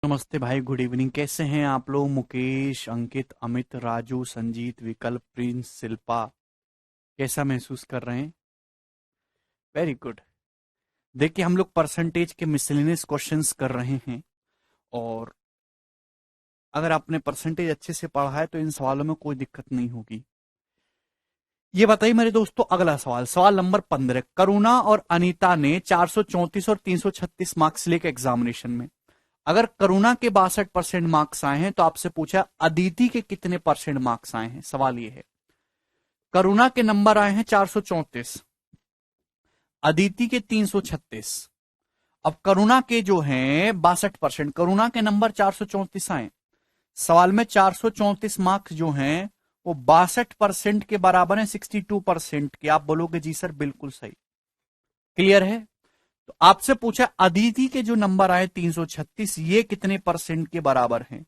नमस्ते भाई, good evening. कैसे हैं आप लोग? मुकेश, अंकित, अमित, राजू, संजीत, विकल्प, प्रिंस, शिल्पा, कैसा महसूस कर रहे हैं? Very good. देखिए, हम लोग परसेंटेज के मिसलेनियस क्वेश्चंस कर रहे हैं। और अगर आपने परसेंटेज अच्छे से पढ़ा है तो इन सवालों में कोई दिक्कत नहीं होगी। ये बताइए मेरे दोस्तों, अगला सवाल, सवाल नंबर 15। करुणा और अनीता ने 434 और 336 मार्क्स लेके एग्जामिनेशन में, अगर करुणा के 62% मार्क्स आए हैं तो आपसे पूछा अदिति के कितने परसेंट मार्क्स आए हैं। सवाल ये है, करुणा के नंबर आए हैं 434, अदिति के 336। अब करुणा के जो हैं 62%, करुणा के नंबर 434 आए। सवाल में 434 मार्क्स जो हैं वो 62% के बराबर है 62% के। आप बोलोगे जी सर बिल्कुल सही। क्लियर है? तो आपसे पूछा अदिति के जो नंबर आए 336, ये कितने परसेंट के बराबर हैं?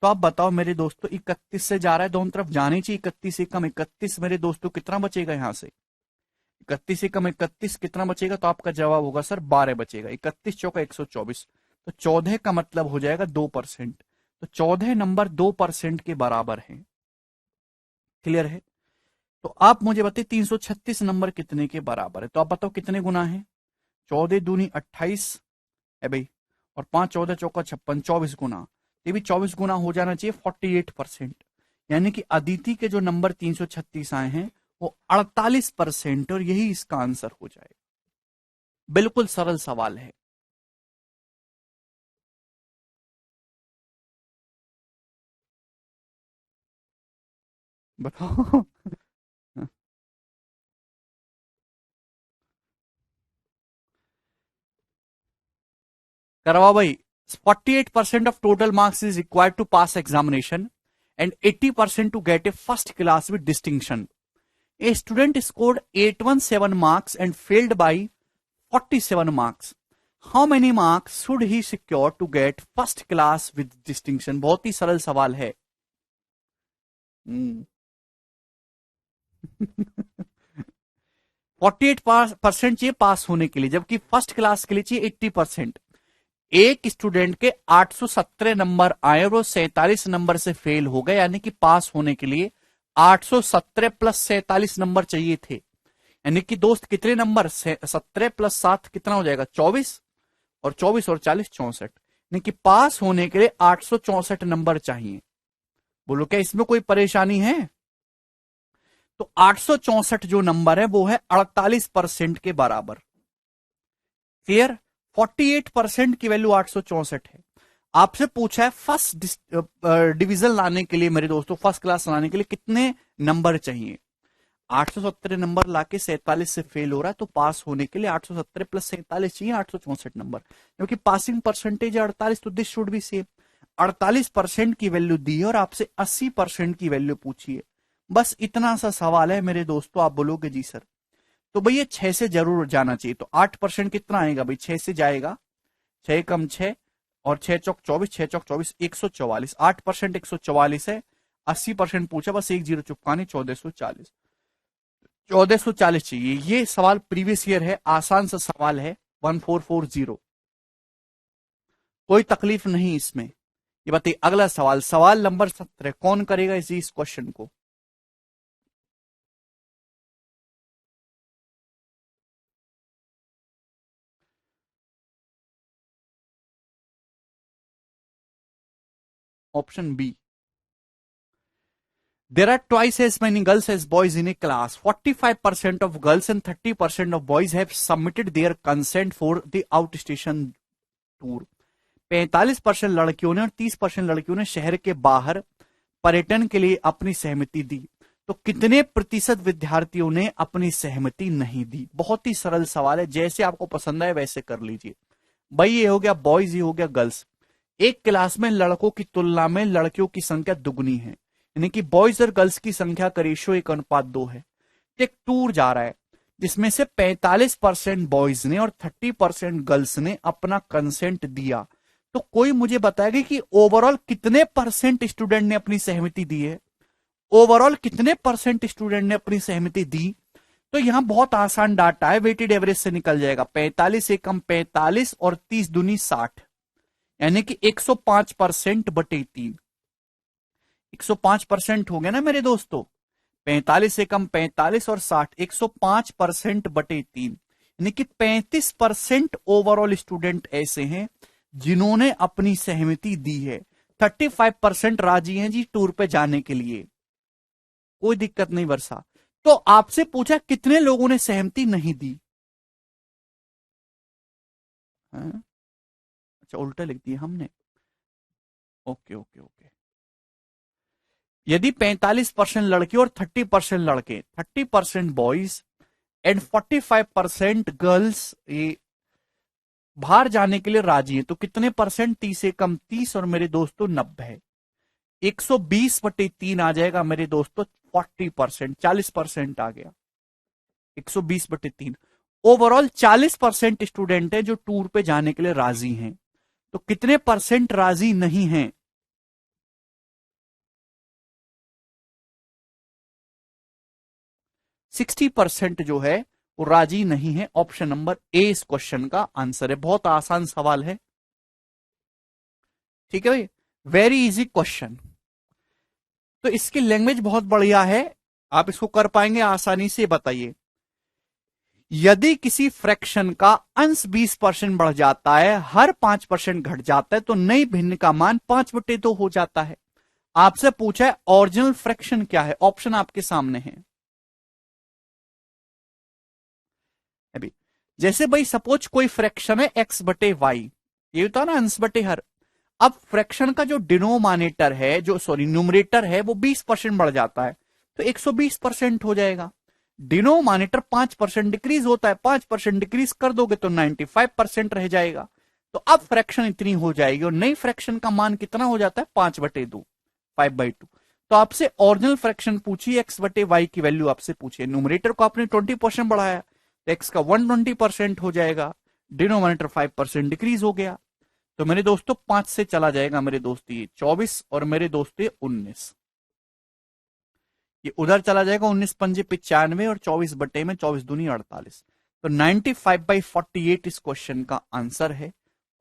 तो आप बताओ मेरे दोस्तों, 31 से जा रहा है, दोनों तरफ जानी चाहिए। 31 से कम 31 मेरे दोस्तों कितना बचेगा यहां से? 31 से कम 31 कितना बचेगा? तो आपका जवाब होगा सर 12 बचेगा। 31 चौका 124, तो 14 का मतलब हो जाएगा 2%। तो 14 नंबर 2% के बराबर है। क्लियर है? तो आप मुझे बताइए 336 नंबर कितने के बराबर है? तो आप बताओ कितने गुना है? 14 दूनी 28 है भाई, और 5 14 चौका 56, 24 गुना। ये भी 24 गुना हो जाना चाहिए 48%। यानी कि अदिति के जो नंबर 336 आए हैं वो 48%, और यही इसका आंसर हो जाएगा। बिल्कुल सरल सवाल है। बताओ। करवाओ भाई। 48% of total marks is required to pass examination and 80% to get a first class with distinction. A student scored 817 marks and failed by 47 marks. How many marks should he secure to get first class with distinction? बहुत ही सरल सवाल है। हम्म। 48% चाहिए पास होने के लिए, जबकि first class के लिए चाहिए 80%। एक स्टूडेंट के 817 नंबर आए और वो 47 नंबर से फेल हो गए, यानी कि पास होने के लिए 817 प्लस 47 नंबर चाहिए थे। यानी कि दोस्त कितने नंबर? 17 प्लस 7 कितना हो जाएगा? 24, और 24 और 40 64। यानी कि पास होने के लिए 864 नंबर चाहिए। बोलो क्या इसमें कोई परेशानी है? तो 864 जो नंबर है वो है 48% के बराबर। क्लियर? 48% की वैल्यू 864 है। आपसे पूछा है फर्स्ट डिवीजन लाने के लिए मेरे दोस्तों, फर्स्ट क्लास लाने के लिए कितने नंबर चाहिए? 817 नंबर लाके 47 से फेल हो रहा है, तो पास होने के लिए 817 प्लस 47 चाहिए, 864 नंबर। क्योंकि पासिंग परसेंटेज है 48, तो दिस शुड बी सेम। 48% की वैल्यू दी है और आपसे 80% की वैल्यू पूछी है। बस इतना सा सवाल है मेरे दोस्तों। आप बोलोगे जी सर, तो भैया 6 से जरूर जाना चाहिए। तो 8% कितना आएगा भाई? 6 से जाएगा, 6 कम 6, और 6 चौक 24, 6 चौक 24, 144। 8% 144 है। 80% पूछा, बस एक जीरो चुपकानी, 1440। 1440 चाहिए। ये सवाल प्रीवियस ईयर है, आसान सा सवाल है। 1440, कोई तकलीफ नहीं इसमें। ये बताइए अगला सवाल, सवाल नंबर 17। कौन करेगा इस क्वेश्चन को? Option B. There are twice as many girls as boys in a class. 45% of girls and 30% of boys have submitted their consent for the outstation tour. 45% लड़कियों ने और 30% लड़कियों ने शहर के बाहर पर्यटन के लिए अपनी सहमति दी। तो कितने प्रतिशत विद्यार्थियों ने अपनी सहमति नहीं दी? बहुत ही सरल सवाल है, जैसे आपको पसंद आए वैसे कर लीजिए। भाई ये हो गया बॉयज, ये हो गया गर्ल्स। एक क्लास में लड़कों की तुलना में लड़कियों की संख्या दुगनी है, यानी कि बॉयज और गर्ल्स की संख्या का रेशियो 1:2 है। एक टूर जा रहा है जिसमें से 45% बॉयज ने और 30% गर्ल्स ने अपना कंसेंट दिया। तो कोई मुझे बताएगा कि ओवरऑल कितने परसेंट स्टूडेंट ने अपनी सहमति दी है? ओवरऑल कितने परसेंट स्टूडेंट ने अपनी सहमति दी? तो यहां बहुत आसान डाटा है, वेटेड एवरेज से निकल जाएगा। 45 से कम 45 और 30 दूनी 60, यानी कि 105% बटे 3। 105% हो गया ना मेरे दोस्तों। 45 से कम 45 और 60, 105% बटे 3, यानी कि 35% ओवरऑल स्टूडेंट ऐसे हैं जिन्होंने अपनी सहमति दी है। 35% राजी हैं जी टूर पे जाने के लिए, कोई दिक्कत नहीं वर्षा। तो आपसे पूछा कितने लोगों ने सहमति नहीं दी? हाँ? अच्छा उल्टा लिख दिया हमने। Okay okay okay. यदि 45% लड़के और 30% लड़के, 30% बॉयज एंड 45% गर्ल्स ये बाहर जाने के लिए राजी है, तो कितने परसेंट? 30 से कम 30 और मेरे दोस्तों 90 है। 120/3 आ जाएगा मेरे दोस्तों। 40%, 40% आ गया। 120/3 ओवरऑल 40% स्टूडेंट है जो टूर पे जाने के लिए राजी हैं। तो कितने परसेंट राजी नहीं हैं? 60% जो है वो राजी नहीं है। ऑप्शन नंबर ए इस क्वेश्चन का आंसर है। बहुत आसान सवाल है, ठीक है भाई, वेरी इजी क्वेश्चन। तो इसकी लैंग्वेज बहुत बढ़िया है, आप इसको कर पाएंगे आसानी से? बताइए, यदि किसी फ्रैक्शन का अंश 20% बढ़ जाता है, हर 5% घट जाता है, तो नई भिन्न का मान 5/2 हो जाता है। आपसे पूछा है ओरिजिनल फ्रैक्शन क्या है, ऑप्शन आपके सामने है अभी। जैसे भाई सपोज कोई फ्रैक्शन है x/y, ये होता है ना अंश बटे हर। अब फ्रैक्शन का जो डिनोमिनेटर है, जो सॉरी न्यूमरेटर है, वो 20% बढ़ जाता है, तो 120% हो जाएगा। डिनोमिनेटर 5% डिक्रीज होता है, 5% डिक्रीज कर दोगे तो 95% रह जाएगा। तो अब फ्रैक्शन इतनी हो जाएगी और नई फ्रैक्शन का मान कितना हो जाता है? 5/2, 5/2। तो आपसे ओरिजिनल फ्रैक्शन पूछी, x/y की वैल्यू आपसे पूछी है। न्यूमरेटर को आपने 20% बढ़ाया तो x का 120% हो जाएगा, डिनोमिनेटर 5% डिक्रीज हो गया। तो मेरे दोस्तों 5 से चला जाएगा मेरे दोस्त ये 24 और मेरे दोस्त ये 19, ये उधर चला जाएगा। 19×5 = 95 और 24 बटे में 24 दूनी 48। तो 95/48 इस क्वेश्चन का आंसर है।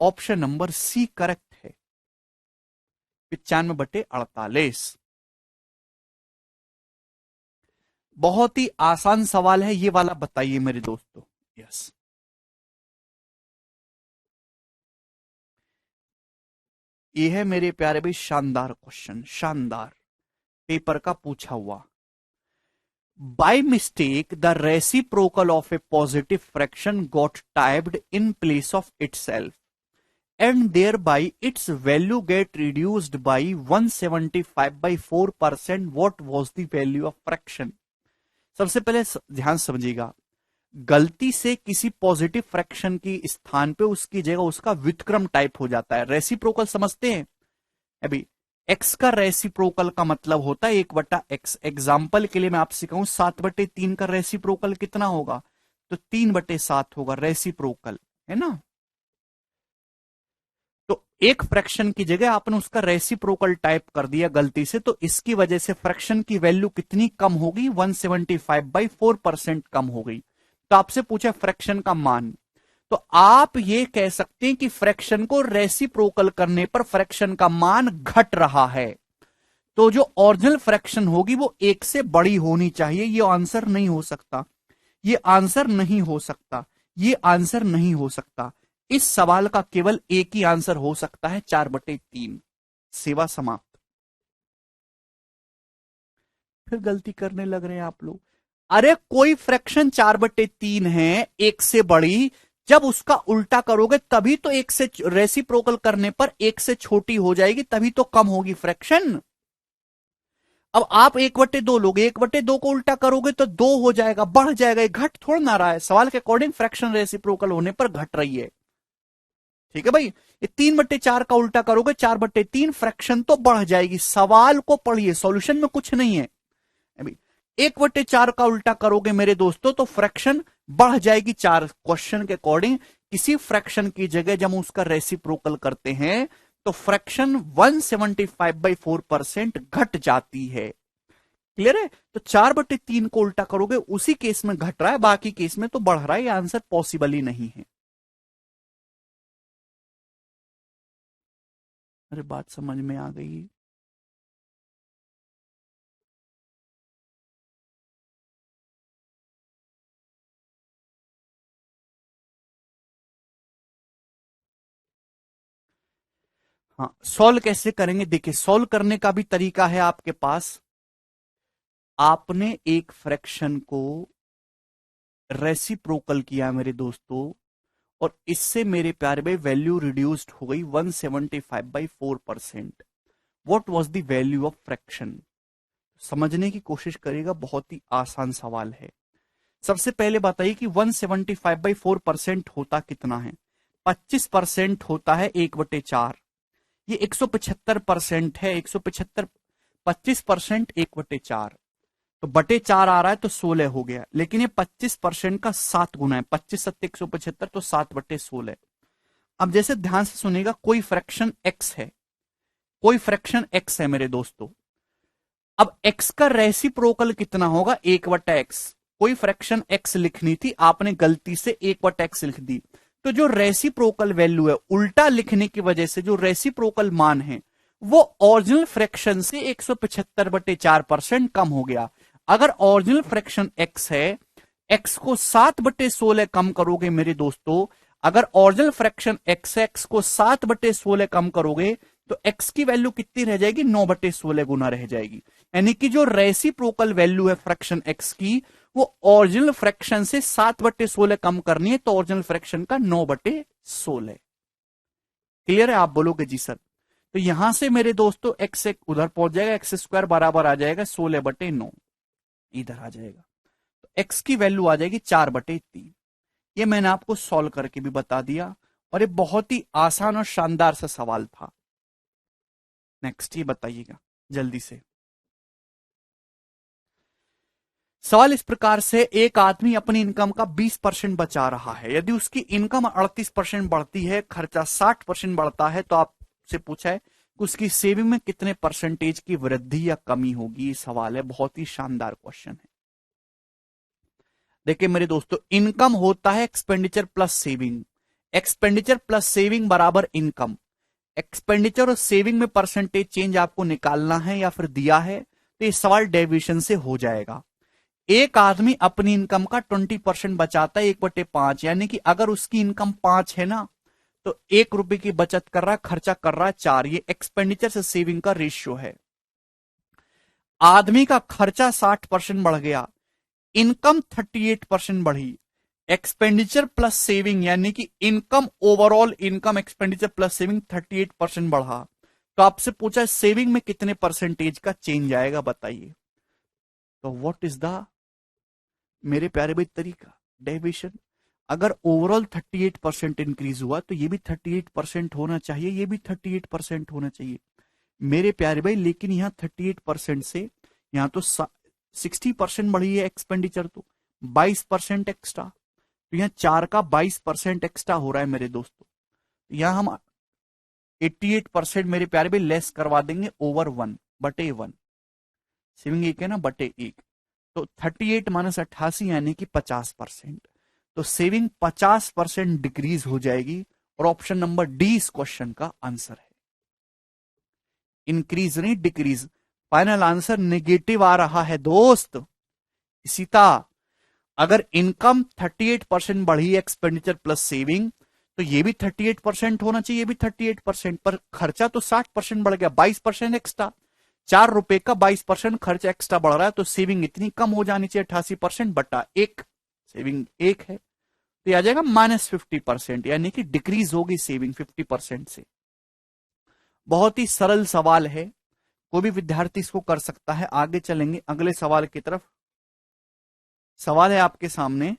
ऑप्शन नंबर सी करेक्ट है, 95/48। बहुत ही आसान सवाल है ये वाला, बताइए मेरे दोस्तों। यस, ये है मेरे प्यारे भाई शानदार क्वेश्चन, शानदार पेपर का पूछा हुआ। By mistake, the reciprocal of a positive fraction got typed in place of itself, and thereby its value get reduced by 175/4%. What was the value of fraction? सबसे पहले ध्यान समझिएगा, गलती से किसी पॉजिटिव फ्रैक्शन की स्थान पे उसकी जगह उसका व्युत्क्रम टाइप हो जाता है। रेसिप्रोकल समझते हैं अभी? एक्स का रेसिप्रोकल का मतलब होता है 1/x। एग्जाम्पल के लिए मैं आपसे कहूं 7/3 का रेसिप्रोकल कितना होगा? तो 3/7 होगा रेसिप्रोकल, है ना? तो एक फ्रैक्शन की जगह आपने उसका रेसिप्रोकल टाइप कर दिया गलती से, तो इसकी वजह से फ्रैक्शन की वैल्यू कितनी कम होगी? 175/4% कम हो गई। तो आपसे पूछा फ्रैक्शन का मान, तो आप ये कह सकते हैं कि फ्रैक्शन को रेसिप्रोकल करने पर फ्रैक्शन का मान घट रहा है। तो जो ओरिजिनल फ्रैक्शन होगी वो 1 से बड़ी होनी चाहिए। ये आंसर नहीं हो सकता, ये आंसर नहीं हो सकता, ये आंसर नहीं हो सकता। इस सवाल का केवल एक ही आंसर हो सकता है, 4/3। सेवा समाप्त। फिर गलती करने लग रहे हैं आप लोग। अरे कोई फ्रैक्शन 4/3 है, 1 से बड़ी, जब उसका उल्टा करोगे तभी तो 1 से रेसिप्रोकल करने पर 1 से छोटी हो जाएगी, तभी तो कम होगी फ्रैक्शन। अब आप 1/2 लोगे, 1/2 को उल्टा करोगे तो 2 हो जाएगा, बढ़ जाएगा। ये घट थोड़ा ना रहा है, सवाल के अकॉर्डिंग फ्रैक्शन रेसिप्रोकल होने पर घट रही है, ठीक है भाई। ये 3/4 का उल्टा करोगे 4/3, फ्रैक्शन तो बढ़ जाएगी। सवाल को पढ़िए, सॉल्यूशन में कुछ नहीं है अभी। 1/4 का उल्टा करोगे मेरे दोस्तों तो फ्रैक्शन बढ़ जाएगी 4। क्वेश्चन के अकॉर्डिंग किसी फ्रैक्शन की जगह जब हम उसका रेसिप्रोकल करते हैं तो फ्रैक्शन 175/4% घट जाती है। क्लियर है? तो 4/3 को उल्टा करोगे उसी केस में घट रहा है, बाकी केस में तो बढ़ रहा है। ये आंसर पॉसिबल ही नहीं है। अरे बात समझ में आ गई। हाँ, सॉल्व कैसे करेंगे? देखिए, सॉल्व करने का भी तरीका है आपके पास। आपने एक फ्रैक्शन को रेसिप्रोकल किया मेरे दोस्तों, और इससे मेरे प्यारे भाई वैल्यू रिड्यूस्ड हो गई 175/4%। What was the value of fraction? समझने की कोशिश करिएगा, बहुत ही आसान सवाल है। सबसे पहले बताइए कि 175/4% होता कितना है? 25% होता है 1/4। ये 175% है। 175, 25% 1/4, तो बटे 4 आ रहा है तो 16 हो गया। लेकिन ये 25% का 7 गुना है। 25 सत्ते 175, तो 7/16। अब जैसे ध्यान से सुनिएगा, कोई फ्रैक्शन एक्स है, कोई फ्रैक्शन एक्स है मेरे दोस्तों। अब एक्स का रेसिप्रोकल कितना होगा? 1/x। कोई फ्रैक्शन एक्स लिखनी थी, आपने गलती से 1/x लिख दी, तो जो रेसिप्रोकल वैल्यू है, उल्टा लिखने की वजह से जो रेसिप्रोकल मान है वो ओरिजिनल फ्रैक्शन से 175/4% कम हो गया। अगर ओरिजिनल फ्रैक्शन एक्स है, एक्स को 7/16 कम करोगे मेरे दोस्तों, अगर ओरिजिनल फ्रैक्शन एक्स को 7/16 कम करोगे, तो एक्स की वैल्यू कितनी रह जाएगी? 9/16 गुना रह जाएगी। यानी कि जो रेसिप्रोकल वैल्यू है फ्रैक्शन एक्स की, वो ओरिजिनल फ्रैक्शन से 7/16 कम करनी है, तो ओरिजिनल फ्रैक्शन का 9/16। क्लियर है? आप बोलोगे जी सर। तो यहां से मेरे दोस्तों एक्स एक उधर पहुंच जाएगा, एक्स स्क्वायर बराबर आ जाएगा 16/9, इधर आ जाएगा। तो एक्स की वैल्यू आ जाएगी 4/3। ये मैंने आपको सॉल्व करके भी बता दिया, और ये बहुत ही आसान और शानदार सा सवाल था। नेक्स्ट ये बताइएगा जल्दी से। सवाल इस प्रकार से, एक आदमी अपनी इनकम का 20% बचा रहा है। यदि उसकी इनकम 38% बढ़ती है, खर्चा 60% बढ़ता है, तो आपसे पूछा है कि उसकी सेविंग में कितने परसेंटेज की वृद्धि या कमी होगी। ये सवाल है, बहुत ही शानदार क्वेश्चन है। देखिए मेरे दोस्तों, इनकम होता है expenditure plus saving. Expenditure plus saving बराबर इनकम। एक्सपेंडिचर और सेविंग में परसेंटेज चेंज आपको निकालना है या फिर दिया है, तो ये सवाल डेविएशन से हो जाएगा। एक आदमी अपनी इनकम का 20% बचाता है 1/5, यानी कि अगर उसकी इनकम 5 है ना, तो 1 रुपए की बचत कर रहा है, खर्चा कर रहा है 4। ये एक्सपेंडिचर से सेविंग का रेशियो है। आदमी का खर्चा 60% बढ़ गया, इनकम 38% बढ़ी। एक्सपेंडिचर प्लस सेविंग यानी कि income, overall income expenditure plus saving 38% बढ़ा। तो आपसे पूछा है सेविंग में कितने परसेंटेज का चेंज आएगा, बताइए। तो व्हाट इज द मेरे प्यारे भाई तरीका? डेविएशन। अगर ओवरऑल 38% इंक्रीज हुआ, तो ये भी 38% होना चाहिए, ये भी 38% होना चाहिए मेरे प्यारे भाई। लेकिन यहां 38% से यहां तो 60% बढ़ी है एक्सपेंडिचर, तो 22% एक्स्ट्रा। तो यहां 4 का 22% एक्स्ट्रा हो रहा है मेरे दोस्तों। यहां हम 88% मेरे प्यारे भाई लेस करवा देंगे ओवर 1/1। सेविंग 1 है ना, बटे 1। तो 38 - 88 यानी कि 50%। तो सेविंग 50% डिक्रीज हो जाएगी, और ऑप्शन नंबर डी इस क्वेश्चन का आंसर है। इंक्रीज नहीं, डिक्रीज। फाइनल आंसर नेगेटिव आ रहा है दोस्त। सीता, अगर इनकम 38% बढ़ी एक्सपेंडिचर प्लस सेविंग, तो ये भी 38% होना चाहिए, ये भी 38%, पर खर्चा तो 60% बढ़ गया, 22% एक्स्ट्रा। 4 रुपए का 22% खर्च एक्स्ट्रा बढ़ रहा है, तो सेविंग इतनी कम हो जानी चाहिए, 88%/1। सेविंग 1 है, तो आ जाएगा -50%, यानी कि डिक्रीज होगी सेविंग 50% से। बहुत ही सरल सवाल है, कोई भी विद्यार्थी इसको कर सकता है। आगे चलेंगे अगले सवाल की तरफ। सवाल है आपके सामने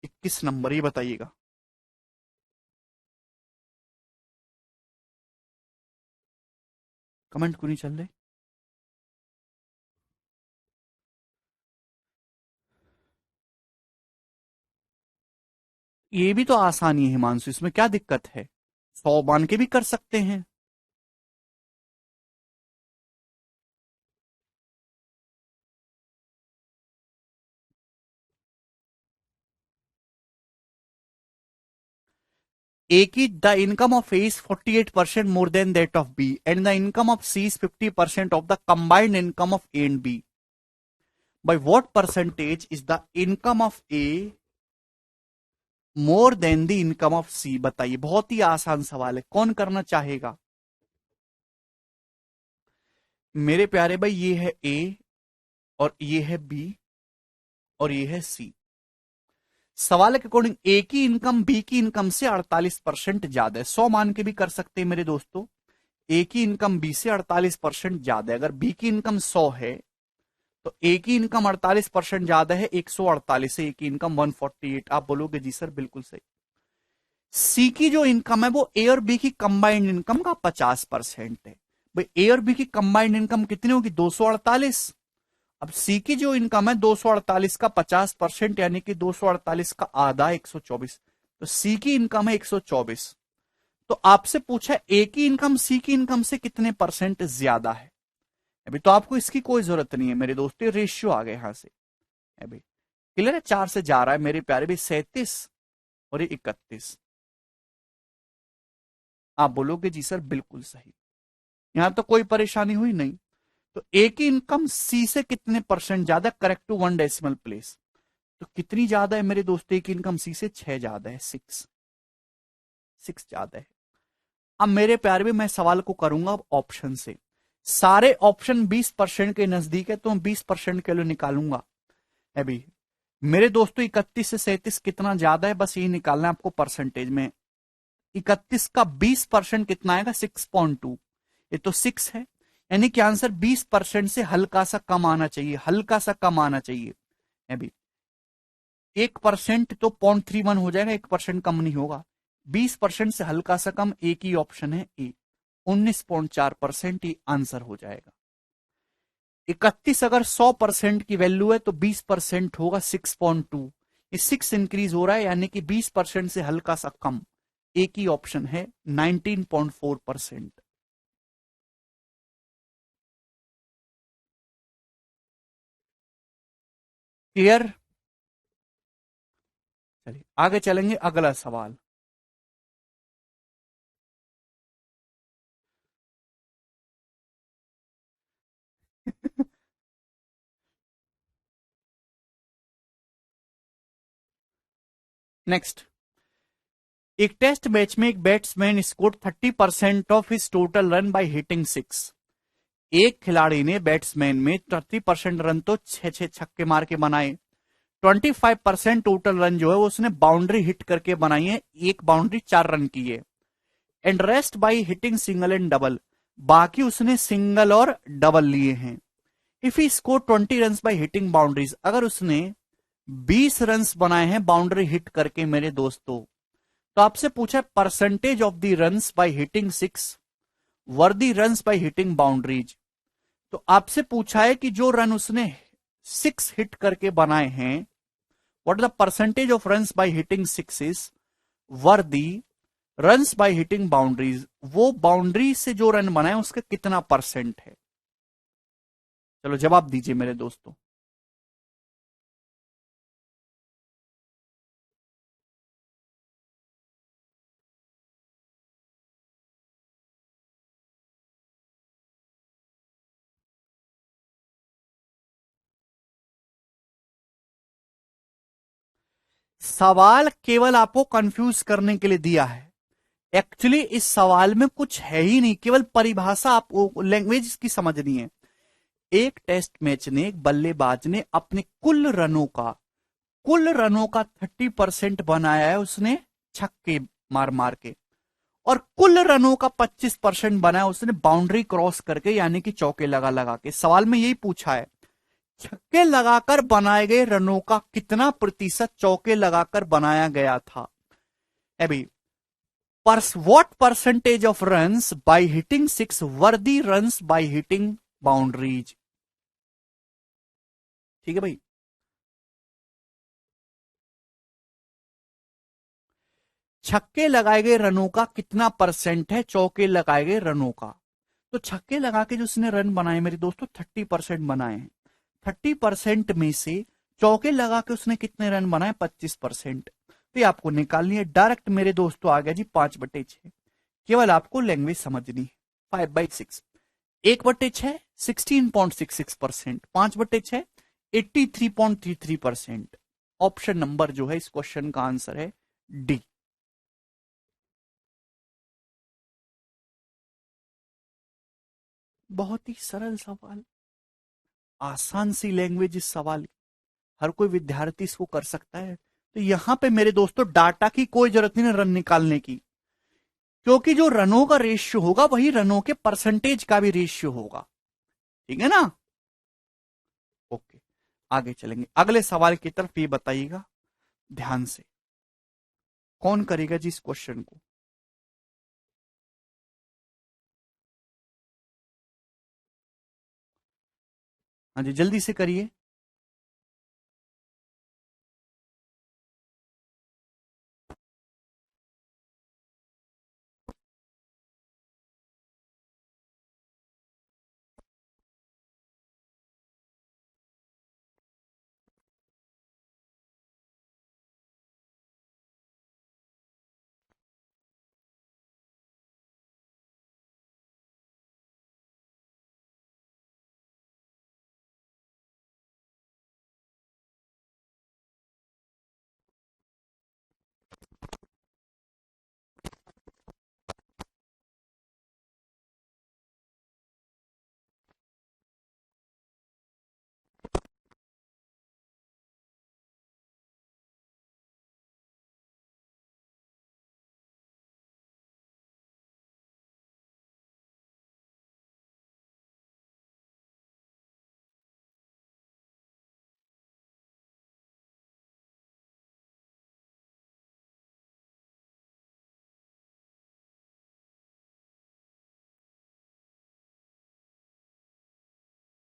21 नंबर, ये बताइएगा। कमेंट क्यों नहीं चल रहे? ये भी तो आसानी है हिमांशु, इसमें क्या दिक्कत है? 100 मान के भी कर सकते हैं। A की the income of A is 48% more than that of B and the income of C is 50% of the combined income of A and B. By what percentage is the income of A more than the income of C? बताइए, बहुत ही आसान सवाल है, कौन करना चाहेगा? मेरे प्यारे भाई, ये है A और ये है B और ये है C। सवाल के अकॉर्डिंग ए की इनकम बी की इनकम से 48% ज्यादा है। 100 मान के भी कर सकते हैं मेरे दोस्तों। ए की इनकम बी से 48% ज्यादा है। अगर बी की इनकम 100 है तो ए की इनकम 48% ज्यादा है, 148 है, ए की इनकम 148। आप बोलोगे जी सर बिल्कुल सही। सी की जो इनकम है वो ए और बी की कंबाइंड इनकम का 50% है। भाई ए और बी की कंबाइंड इनकम कितनी होगी? 248। अब सी की जो इनकम है 248 का 50% यानी कि 248 का आधा 124। तो सी की इनकम है 124। तो आपसे पूछा ए की इनकम सी की इनकम से कितने परसेंट ज्यादा है। अभी तो आपको इसकी कोई जरूरत नहीं है मेरे दोस्तों, रेशियो आ गए यहां से। अभी क्लियर है? 4 से जा रहा है मेरे प्यारे भी, 37 और ये 31। आप बोलोगे जी सर बिल्कुल सही। यहां तो कोई परेशानी हुई नहीं। तो ए की इनकम सी से कितने परसेंट ज्यादा? Correct to 1 decimal place. तो कितनी ज्यादा है मेरे दोस्तों? ए की इनकम सी से 6 ज्यादा है, 6 ज्यादा है। अब मेरे प्यारे भी मैं सवाल को करूंगा अब ऑप्शन से। सारे ऑप्शन 20% के नजदीक है तो मैं 20% के लिए निकालूंगा। अभी मेरे दोस्तों 31 से 37 कितना ज्यादा है, बस ये निकालना है आपको परसेंटेज में। 31 का 20% कितना आएगा? 6.2। ये तो 6 है, यानी कि आंसर 20% से हल्का सा कम आना चाहिए, हल्का सा कम आना चाहिए। अभी 1% तो 0.31 हो जाएगा, 1% कम नहीं होगा। 20% से हल्का सा कम, एक ही ऑप्शन है ए, 19.4% ये आंसर हो जाएगा। 31 अगर 100% की वैल्यू है तो 20% होगा 6.2। ये 6 इंक्रीज हो रहा है, यानी कि 20% से हल्का सा कम, एक ही ऑप्शन है 19.4%। क्लियर? चलिए आगे चलेंगे, अगला सवाल। नेक्स्ट, एक टेस्ट मैच में एक batsman score 30% of his total run by hitting 6। एक खिलाड़ी ने बैट्समैन में 30% रन तो छह छह छक्के मार के बनाए। 25% टोटल रन जो है वो उसने बाउंड्री हिट करके बनाई है, एक बाउंड्री 4 रन की है। And rest by hitting single and double, बाकी उसने सिंगल और डबल लिए हैं। If he score 20 run by hitting boundaries, अगर उसने 20 रन बनाए हैं बाउंड्री हिट करके मेरे दोस्तों, तो आपसे पूछा percentage of the runs by hitting 6 were the runs by hitting boundaries. तो आपसे पूछा है कि जो रन उसने 6 हिट करके बनाए हैं, what the percentage of runs by hitting 6 were the runs by hitting boundaries. वो बाउंड्री से जो रन बनाए उसका कितना परसेंट है? चलो जवाब दीजिए मेरे दोस्तों। सवाल केवल आपको कंफ्यूज करने के लिए दिया है। एक्चुअली इस सवाल में कुछ है ही नहीं, केवल परिभाषा आपको लैंग्वेज की समझनी है। एक टेस्ट मैच ने एक बल्लेबाज ने अपने कुल रनों का 30% बनाया है उसने छक्के मार मार के, और कुल रनों का 25% बनाया उसने बाउंड्री क्रॉस करके, यानी कि चौके लगा लगा के। सवाल में यही पूछा है, छक्के लगाकर बनाए गए रनों का कितना प्रतिशत चौके लगाकर बनाया गया था। अभी what percentage of runs by hitting 6 were the runs by hitting boundaries. ठीक है भाई, छक्के लगाए गए रनों का कितना परसेंट है चौके लगाए गए रनों का। तो छक्के लगा के जो उसने रन बनाए मेरे दोस्तों 30% बनाए हैं। 30% में से चौके लगा के उसने कितने रन बनाए? 25%। तो ये आपको निकालनी है। डायरेक्ट मेरे दोस्तों आ गया जी 5/6। केवल आपको लैंग्वेज समझनी है। 5/6, 1/6 16.66%, 5/6 83.33%। ऑप्शन नंबर जो है इस क्वेश्चन का आंसर है डी। बहुत ही सरल सवाल, आसान सी लैंग्वेज इस सवाल की, हर कोई विद्यार्थी इसको कर सकता है। तो यहां पे मेरे दोस्तों डाटा की कोई जरूरत नहीं है रन निकालने की, क्योंकि जो रनों का रेशियो होगा वही रनों के परसेंटेज का भी रेशियो होगा। ठीक है ना? ओके, आगे चलेंगे अगले सवाल की तरफ। ये बताइएगा ध्यान से, कौन करेगा जी इस क्वेश्चन को? हाँ जी, जल्दी से करिए।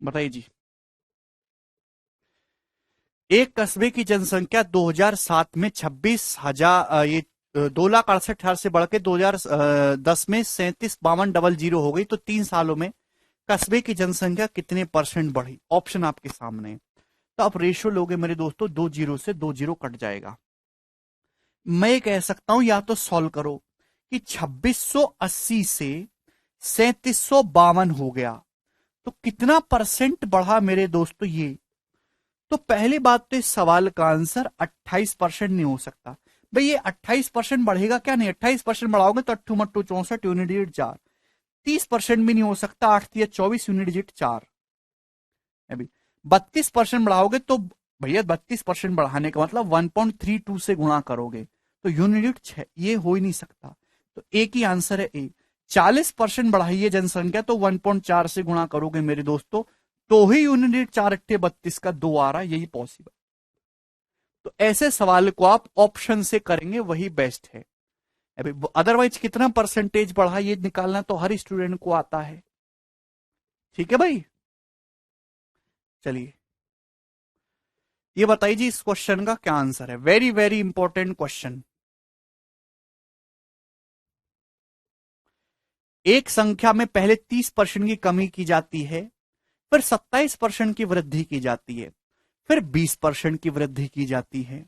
बताइए जी। एक कस्बे की जनसंख्या 2007 में 26,000, ये 2,68,000 से बढ़ के 2010 में 37,52,00 हो गई। तो 3 सालों में कस्बे की जनसंख्या कितने परसेंट बढ़ी? ऑप्शन आपके सामने है। तो आप रेशियो लोगे मेरे दोस्तों, 2 जीरो से 2 जीरो कट जाएगा। मैं ये कह सकता हूं या तो सॉल्व करो कि 2680 से 3752 हो गया, तो कितना परसेंट बढ़ा मेरे दोस्तों ये? तो पहली बात तो इस सवाल का आंसर 28% नहीं हो सकता। भाई ये 28% बढ़ेगा क्या? नहीं, 28% बढ़ाओगे तो अट्ठू मट्टू 64 यूनिट डिजिट 4। 30% भी नहीं हो सकता, 8 या 24 यूनिट डिजिट 4। अभी 32% बढ़ाओगे तो भैया 32% बढ़ाने का मतलब 1.32 से गुणा करोगे तो यूनिट 6, ये हो ही नहीं सकता। तो एक ही आंसर है ए। 40% बढ़ाइए जनसंख्या तो 1.4 से गुणा करोगे मेरे दोस्तों, तो ही यूनिट 4 अट्ठे 32 का 2 आ रहा है, यही पॉसिबल। तो ऐसे सवाल को आप ऑप्शन से करेंगे वही बेस्ट है। अभी अदरवाइज कितना परसेंटेज बढ़ा ये निकालना तो हर स्टूडेंट को आता है। ठीक है भाई, चलिए ये बताइए जी इस क्वेश्चन का क्या आंसर है। Very very important question. एक संख्या में पहले 30% की कमी की जाती है, फिर 27% की वृद्धि की जाती है, फिर 20% की वृद्धि की जाती है।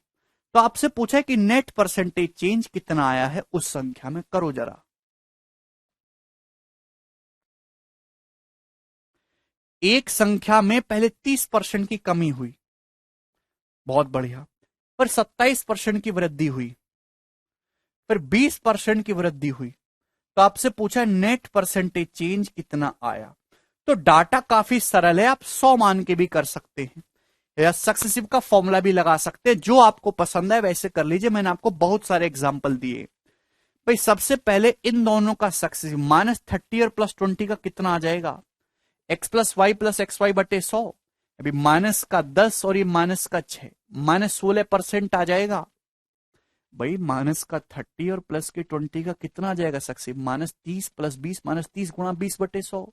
तो आपसे पूछा है कि नेट परसेंटेज चेंज कितना आया है उस संख्या में, करो जरा। एक संख्या में पहले 30% की कमी हुई, बहुत बढ़िया, फिर 27% की वृद्धि हुई, फिर 20% की वृद्धि हुई। तो आपसे पूछा नेट परसेंटेज चेंज कितना आया। तो डाटा काफी सरल है, आप 100 मान के भी कर सकते हैं या सक्सेसिव का फॉर्मूला भी लगा सकते हैं, जो आपको पसंद है वैसे कर लीजिए। मैंने आपको बहुत सारे एग्जाम्पल दिए। भाई सबसे पहले इन दोनों का सक्सेसिव -30 और +20 का कितना आ जाएगा? x+y+xy/100। अभी माइनस का 10 और ये माइनस का 6, -16% आ जाएगा। भाई माइनस का 30 और प्लस के 20 का कितना आ जाएगा सक्सेसिव? -30 + 20, -30 गुणा 20/100,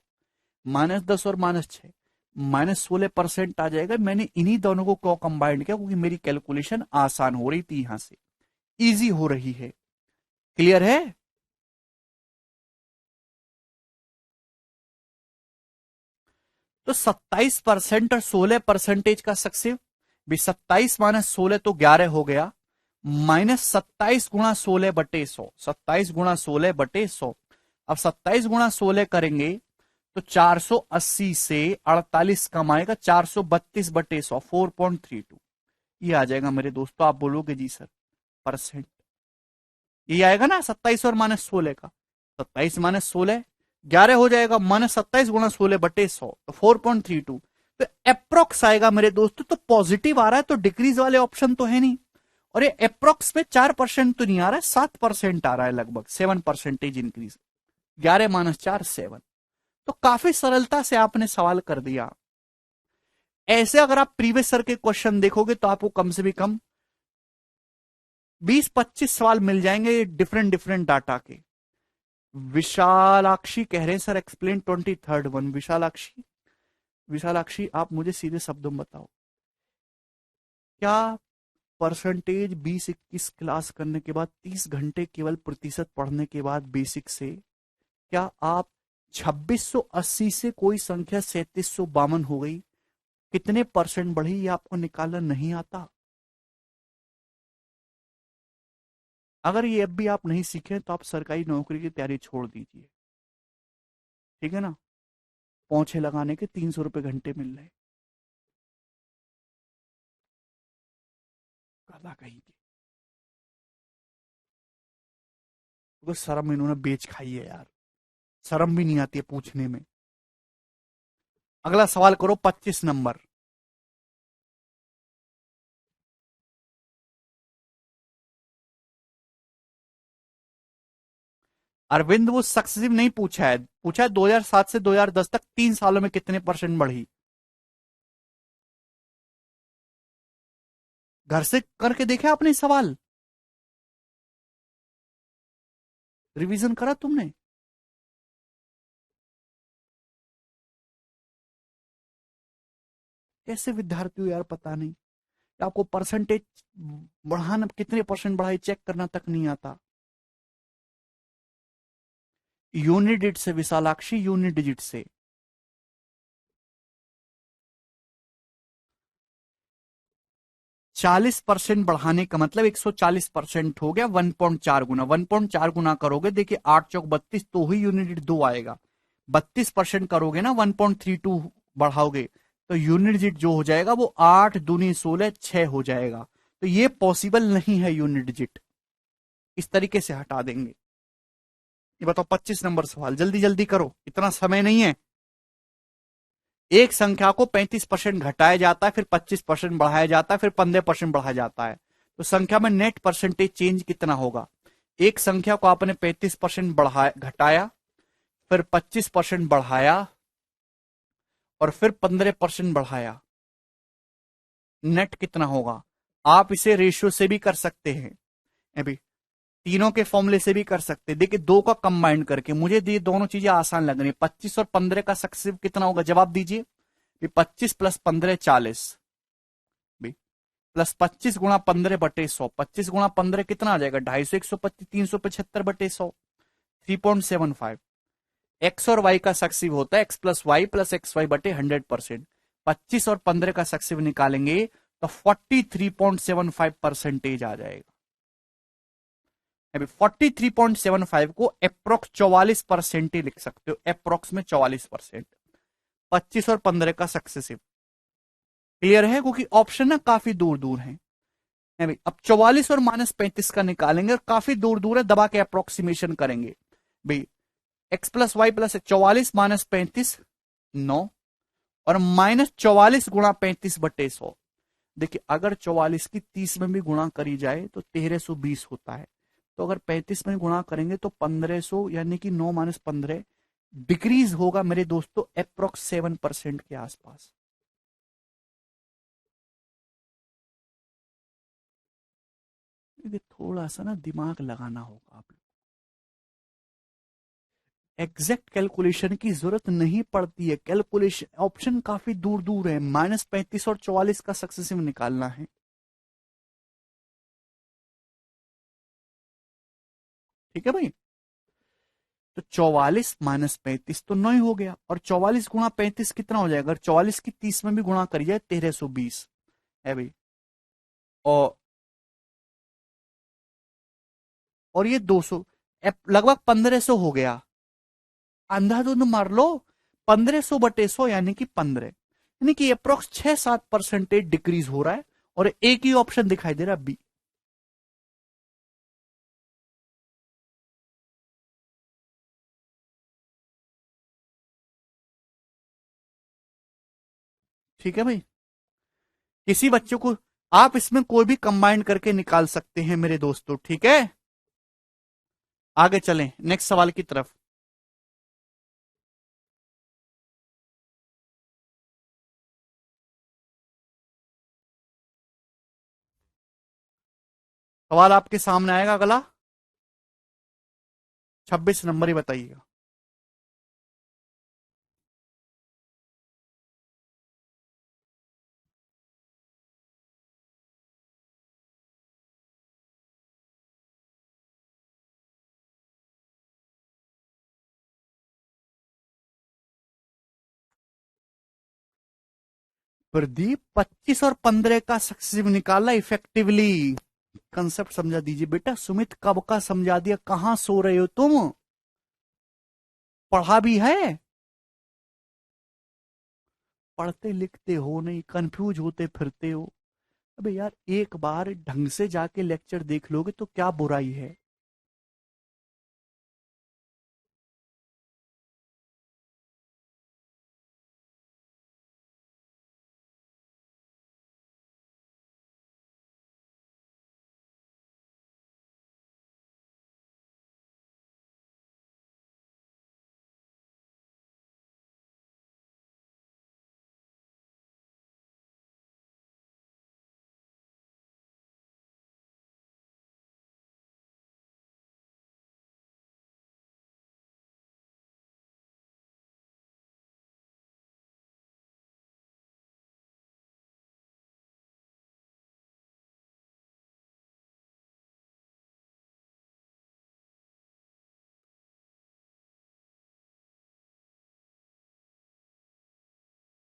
-10 और -6, -16% आ जाएगा। मैंने इन्हीं दोनों को क्यों कंबाइंड किया? क्योंकि मेरी कैलकुलेशन आसान हो रही थी, यहां से इजी हो रही है। क्लियर है? तो 27% और 16% का सक्सेसिव भी 27 - 16 तो 11 हो गया, -27 गुणा 16/100, 27 गुणा 16/100। अब 27 गुणा 16 करेंगे तो 480 से 48 कम आएगा, 432/100, 4.32। ये आ जाएगा मेरे दोस्तों। आप बोलोगे जी सर परसेंट, ये आएगा ना 27 और -16 का। 27 - 16 11 हो जाएगा, -27 गुणा 16/100 तो 4.32। तो अप्रोक्स आएगा मेरे दोस्तों। तो पॉजिटिव आ रहा है तो डिक्रीज वाले ऑप्शन तो है नहीं। और ये अप्रोक्स में 4% तो नहीं आ रहा है, 7% आ रहा है, लगभग 7% इंक्रीज। 11 - 4 7। तो काफी सरलता से आपने सवाल कर दिया। ऐसे अगर आप प्रीवियस सर के क्वेश्चन देखोगे तो आपको कम से भी कम 20-25 सवाल मिल जाएंगे डिफरेंट डिफरेंट डाटा के। विशालाक्षी कह रहे हैं sir explain 23rd one. Vishalakshi, Vishalakshi आप मुझे सीधे शब्दों में बताओ, क्या परसेंटेज 20-21 क्लास करने के बाद 30 घंटे केवल प्रतिशत पढ़ने के बाद बेसिक से, क्या आप 2680 से कोई संख्या 3752 हो गई, कितने परसेंट बढ़ी ये आपको निकालना नहीं आता? अगर ये अब भी आप नहीं सीखे तो आप सरकारी नौकरी की तैयारी छोड़ दीजिए, ठीक है ना। पोंछे लगाने के 300 रुपए घंटे मिल रहे, गला कहीं की। तो शर्म इन्होंने बेच खाई है यार, शर्म भी नहीं आती है पूछने में। अगला सवाल करो 25 नंबर। अरविंद वो सक्सेसिव नहीं पूछा है, पूछा है 2007 से 2010 तक 3 सालों में कितने परसेंट बढ़ी। घर से करके देखा आपने सवाल, रिवीजन करा तुमने? कैसे विद्यार्थी हो यार, पता नहीं। आपको परसेंटेज बढ़ाना, कितने परसेंट बढ़ाई चेक करना तक नहीं आता। यूनिट डिजिट से विशालाक्षी, यूनिट डिजिट से। 40% बढ़ाने का मतलब 140% हो गया। 1.4 गुना, 1.4 गुना करोगे, देखिए 8 चौक 32, तो ही यूनिट डिजिट 2 आएगा। 32% करोगे ना, 1.32 बढ़ाओगे तो यूनिट डिजिट जो हो जाएगा वो 8 दूनी 16 6 हो जाएगा। तो ये पॉसिबल नहीं है यूनिट डिजिट, इस तरीके से हटा देंगे। ये बताओ 25 नंबर सवाल, जल्दी जल्दी करो, इतना समय नहीं है। एक संख्या को 35% घटाया जाता है, फिर 25% बढ़ाया जाता है, फिर 15% बढ़ाया जाता है, तो संख्या में नेट परसेंटेज चेंज कितना होगा? एक संख्या को आपने 35% बढ़ाया, घटाया, फिर 25% बढ़ाया, और फिर 15% बढ़ाया, नेट कितना होगा? आप इसे रेशियो से भी कर सकते हैं, अभी तीनों के फॉर्मूले से भी कर सकते हैं। देखिए दो का कंबाइंड करके, मुझे ये दोनों चीजें आसान लग रही है। 25 और 15 का सक्सेसिव कितना होगा, जवाब दीजिए। 25 + 15 40, प्लस 25 × 15/100, 25 × 15 कितना आ जाएगा, 250, 125, 375/100, 3.75। एक्स और वाई का सक्सिव होता है x+y+xy/100%। 25 और 15 का सक्सिव निकालेंगे तो 43.75% आ जाएगा। अभी 43.75 को अप्रोक्स 44% ही लिख सकते हो, अप्रोक्स में 44%। 25 और 15 का सक्सेसिव क्लियर है, क्योंकि ऑप्शन ना काफी दूर दूर है। भाई अब 44 और -35 का निकालेंगे, और काफी दूर दूर है, दबा के अप्रोक्सीमेशन करेंगे। भाई x+y+44 -35 9, और -44 × 35/100। देखिए अगर 44 की 30 में भी गुणा करी जाए तो 1320 होता है, तो अगर 35 में गुणा करेंगे तो 1500, यानी कि 9 - 15 डिक्रीज होगा मेरे दोस्तों अप्रोक्स 7% के आसपास। थोड़ा सा ना दिमाग लगाना होगा आप। एग्जैक्ट कैलकुलेशन की जरूरत नहीं पड़ती है, कैलकुलेशन ऑप्शन काफी दूर दूर है। -35 और 44 का सक्सेसिव निकालना है, ठीक है भाई। तो 44 -35 तो 9 हो गया, और 44 × 35 कितना हो जाएगा? अगर 44 की 30 में भी गुणा करिए 1320 है भाई। और और ये 200, लगभग 1500 हो गया। अंधाधुंध मार लो, 1500 बटे 100 यानी कि 15, यानी कि अप्रोक्स 6-7% डिक्रीज हो रहा है, और एक ही ऑप्शन दिखाई दे रहा है, बी। ठीक है भाई, किसी बच्चों को आप इसमें कोई भी कंबाइन करके निकाल सकते हैं मेरे दोस्तों, ठीक है। आगे चलें नेक्स्ट सवाल की तरफ। सवाल आपके सामने आएगा अगला, 26 नंबर ही बताइएगा। प्रदीप 25 और 15 का सक्सेसिव निकाला इफेक्टिवली। कंसेप्ट समझा दीजिए बेटा। सुमित कब का समझा दिया, कहां सो रहे हो तुम, पढ़ा भी है, पढ़ते लिखते हो नहीं, कंफ्यूज होते फिरते हो। अबे यार, एक बार ढंग से जाके लेक्चर देख लोगे तो क्या बुराई है।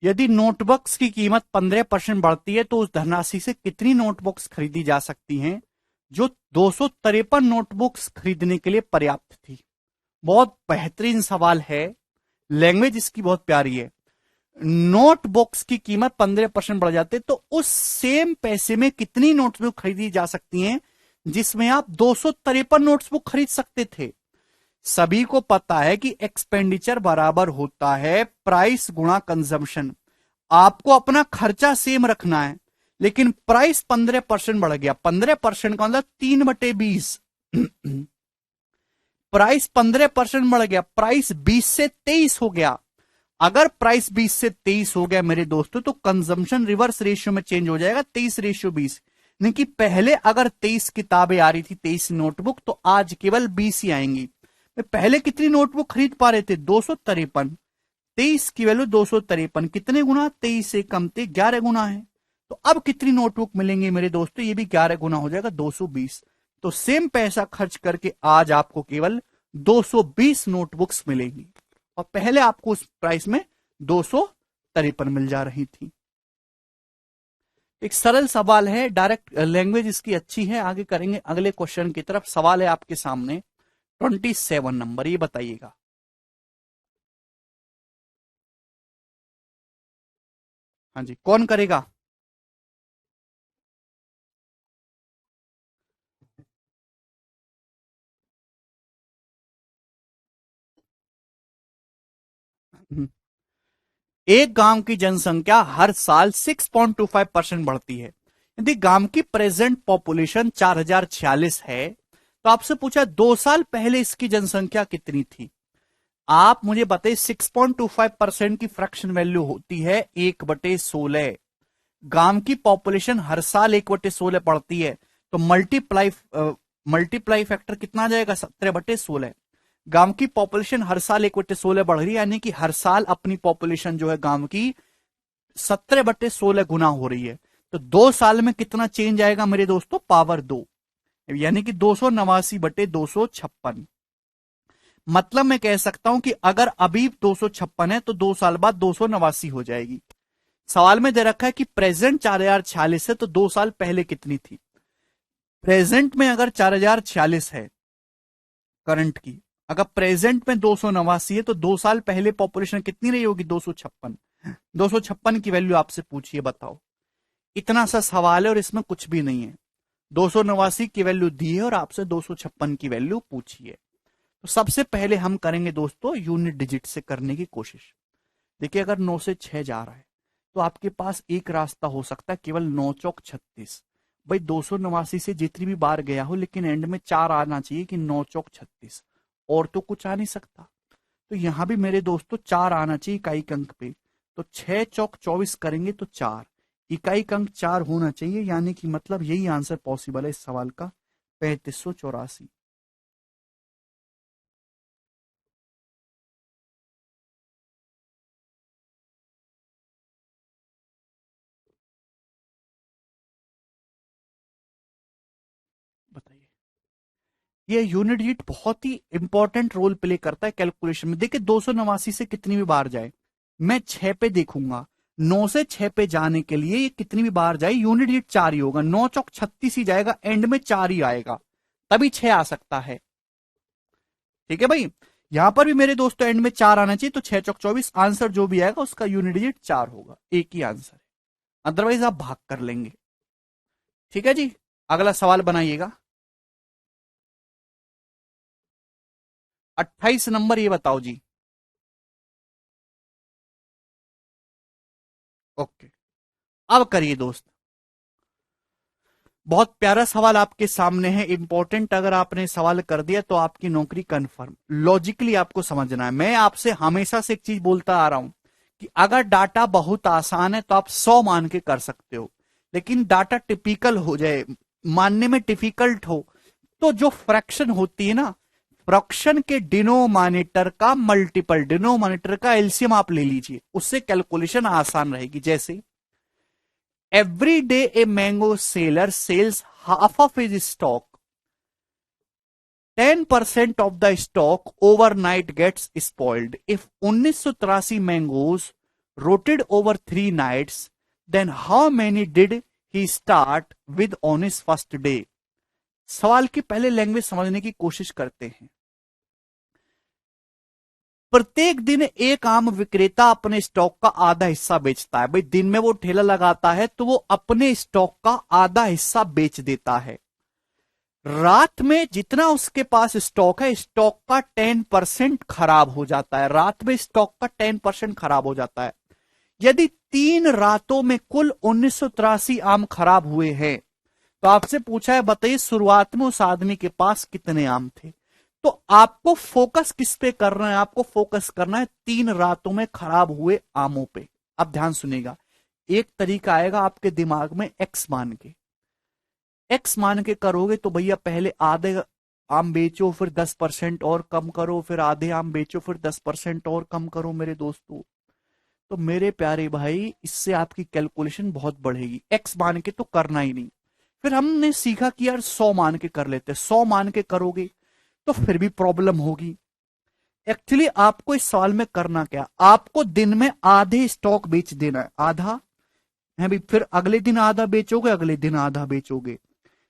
यदि नोटबुक्स की कीमत 15% बढ़ती है तो उस धनराशि से कितनी नोटबुक्स खरीदी जा सकती हैं जो 253 नोटबुक्स खरीदने के लिए पर्याप्त थी। बहुत बेहतरीन सवाल है, लैंग्वेज इसकी बहुत प्यारी है। नोटबुक्स की कीमत 15% बढ़ जाते तो उस सेम पैसे में कितनी नोटबुक खरीदी जा सकती हैं जिसमें आप 253 नोटबुक खरीद सकते थे। सभी को पता है कि एक्सपेंडिचर बराबर होता है प्राइस गुणा कंजम्पशन। आपको अपना खर्चा सेम रखना है, लेकिन प्राइस 15% बढ़ गया। 15% का मतलब 3/20। प्राइस 15% बढ़ गया, प्राइस 20 से 23 हो गया। अगर प्राइस 20 से 23 हो गया मेरे दोस्तों, तो कंजम्पशन रिवर्स रेशियो में चेंज हो जाएगा, 23:20। नहीं कि पहले अगर 23 किताबें आ रही थी, 23 नोटबुक, तो आज केवल 20 ही आएंगी। पहले कितनी नोटबुक खरीद पा रहे थे, 253। 23 की वैल्यू 253, कितने गुना, 23 से कम थे, 11 गुना है। तो अब कितनी नोटबुक मिलेंगे मेरे दोस्तों, ये भी 11 गुना हो जाएगा, 220। तो सेम पैसा खर्च करके आज आपको केवल 220 नोटबुक्स मिलेंगी, और पहले आपको उस प्राइस में 253 मिल जा रही थी। एक सरल सवाल है, डायरेक्ट लैंग्वेज इसकी अच्छी है। आगे करेंगे अगले क्वेश्चन की तरफ। सवाल है आपके सामने 27 नंबर, ये बताइएगा। हाँ जी, कौन करेगा। एक गांव की जनसंख्या हर साल 6.25% बढ़ती है। यदि गांव की प्रेजेंट पॉपुलेशन 4046 है, तो आपसे पूछा 2 साल पहले इसकी जनसंख्या कितनी थी। आप मुझे बताइए, 6.25% की फ्रैक्शन वैल्यू होती है 1/16। गांव की पॉपुलेशन हर साल 1/16 बढ़ती है, तो मल्टीप्लाई फैक्टर कितना आ जाएगा, 17/16। गांव की पॉपुलेशन हर साल 1/16 बढ़ रही है, यानी कि हर साल अपनी पॉपुलेशन जो है गांव की 17/16 गुना हो रही है। तो 2 साल में कितना चेंज आएगा मेरे दोस्तों, पावर 2, यानी कि 289/256। मतलब मैं कह सकता हूं कि अगर अभी 256 है तो 2 साल बाद 289 हो जाएगी। सवाल में दे रखा है कि प्रेजेंट 4046 है, तो 2 साल पहले कितनी थी। प्रेजेंट में अगर 4046 है करंट की। अगर प्रेजेंट में 289 है तो 2 साल पहले पॉपुलेशन कितनी रही होगी? 256। 256 की वैल्यू आपसे पूछिए, बताओ। इतना सा सवाल है और इसमें कुछ भी नहीं है। 289 की वैल्यू दी है और आपसे 256 की वैल्यू पूछी है। तो सबसे पहले हम करेंगे दोस्तों यूनिट डिजिट से करने की कोशिश। देखिए, अगर 9 से 6 जा रहा है तो आपके पास एक रास्ता हो सकता है, केवल 9 चौक 36। भाई 289 से जितनी भी बार गया हो, लेकिन एंड में 4 आना चाहिए कि 9 चौक 36, और तो कुछ आ नहीं सकता। तो यहां भी मेरे दोस्तों 4 आना चाहिए इकाई के अंक पे। तो 6 चौक 24 करेंगे तो 4 इकाई का अंक 4 होना चाहिए, यानी कि मतलब यही आंसर पॉसिबल है इस सवाल का, 3584। बताइए। ये यूनिट डिजिट बहुत ही इंपॉर्टेंट रोल प्ले करता है कैलकुलेशन में। देखिए 289 से कितनी भी बार जाए, मैं 6 पे देखूंगा। 9 से 6 पे जाने के लिए ये कितनी भी बार जाए यूनिट डिजिट 4 ही होगा। 9 चौक 36 ही जाएगा, एंड में 4 ही आएगा, तभी 6 आ सकता है। ठीक है भाई, यहां पर भी मेरे दोस्तों एंड में 4 आना चाहिए, तो 6 चौक 24 आंसर जो भी आएगा उसका यूनिट डिजिट 4 होगा। एक ही आंसर है, अदरवाइज आप भाग कर लेंगे। ठीक है जी, अगला सवाल बनाइएगा। 28 नंबर ये बताओ जी। ओके, अब करिए दोस्त। बहुत प्यारा सवाल आपके सामने है, इंपॉर्टेंट। अगर आपने सवाल कर दिया तो आपकी नौकरी कंफर्म। लॉजिकली आपको समझना है। मैं आपसे हमेशा से एक चीज बोलता आ रहा हूं कि अगर डाटा बहुत आसान है तो आप 100 मान के कर सकते हो, लेकिन डाटा टिपिकल हो जाए, मानने में डिफिकल्ट हो, तो जो फ्रैक्शन होती है ना, फ्रैक्शन के डिनोमिनेटर का मल्टीपल, डिनोमिनेटर का एलसीएम आप ले लीजिए, उससे कैलकुलेशन आसान रहेगी। जैसे every day a mango seller sells half of his stock, 10% of the stock overnight gets spoiled. If 1983 mangoes rotted over 3 nights, then how many did he start with on his first day? सवाल की पहले language समझने की कोशिश करते हैं। प्रत्येक दिन एक आम विक्रेता अपने स्टॉक का आधा हिस्सा बेचता है। भाई दिन में वो ठेला लगाता है तो वो अपने स्टॉक का आधा हिस्सा बेच देता है। रात में जितना उसके पास स्टॉक है, स्टॉक का 10% खराब हो जाता है। रात में स्टॉक का 10% खराब हो जाता है। यदि 3 रातों में कुल 1983 आम खराब हुए हैं, तो आपसे पूछा है बताइए शुरुआत में उस आदमी के पास कितने आम थे। तो आपको फोकस किस पे करना है? आपको फोकस करना है 3 रातों में खराब हुए आमों पे। अब ध्यान सुनिएगा, एक तरीका आएगा आपके दिमाग में, एक्स मान के। एक्स मान के करोगे तो भैया पहले आधे आम बेचो, फिर 10% और कम करो, फिर आधे आम बेचो, फिर 10% और कम करो मेरे दोस्तों। तो मेरे प्यारे भाई, इससे आपकी कैलकुलेशन बहुत बढ़ेगी। एक्स मान के तो करना ही नहीं। फिर हमने सीखा कि यार 100 मान के कर लेते। 100 मान के करोगे तो फिर भी प्रॉब्लम होगी। एक्चुअली आपको इस सवाल में करना क्या, आपको दिन में आधे स्टॉक बेच देना है, आधा है भी, फिर अगले दिन आधा बेचोगे, अगले दिन आधा बेचोगे।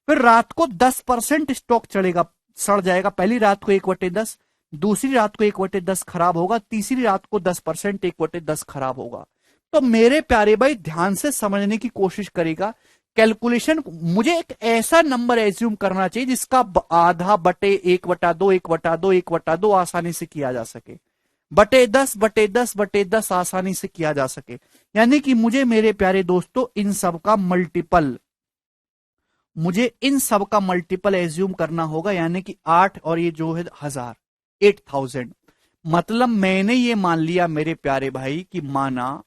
फिर रात को 10% स्टॉक चढ़ेगा, सड़ जाएगा। पहली रात को 1/10, दूसरी रात को 1/10 खराब होगा, तीसरी रात को 10% 1/10 खराब होगा। तो मेरे प्यारे भाई ध्यान से समझने की कोशिश करेगा कैलकुलेशन। मुझे एक ऐसा नंबर एज्यूम करना चाहिए जिसका आधा बटे 1/2, 1/2, 1/2 आसानी से किया जा सके, बटे 10, बटे 10, बटे 10 आसानी से किया जा सके। यानी कि मुझे मेरे प्यारे दोस्तों इन सब का मल्टीपल, मुझे इन सब का मल्टीपल एज्यूम करना होगा, यानी कि 8 और ये जो है 1000, 8000। मतलब मैंने ये मान लिया मेरे प्यारे भाई कि माना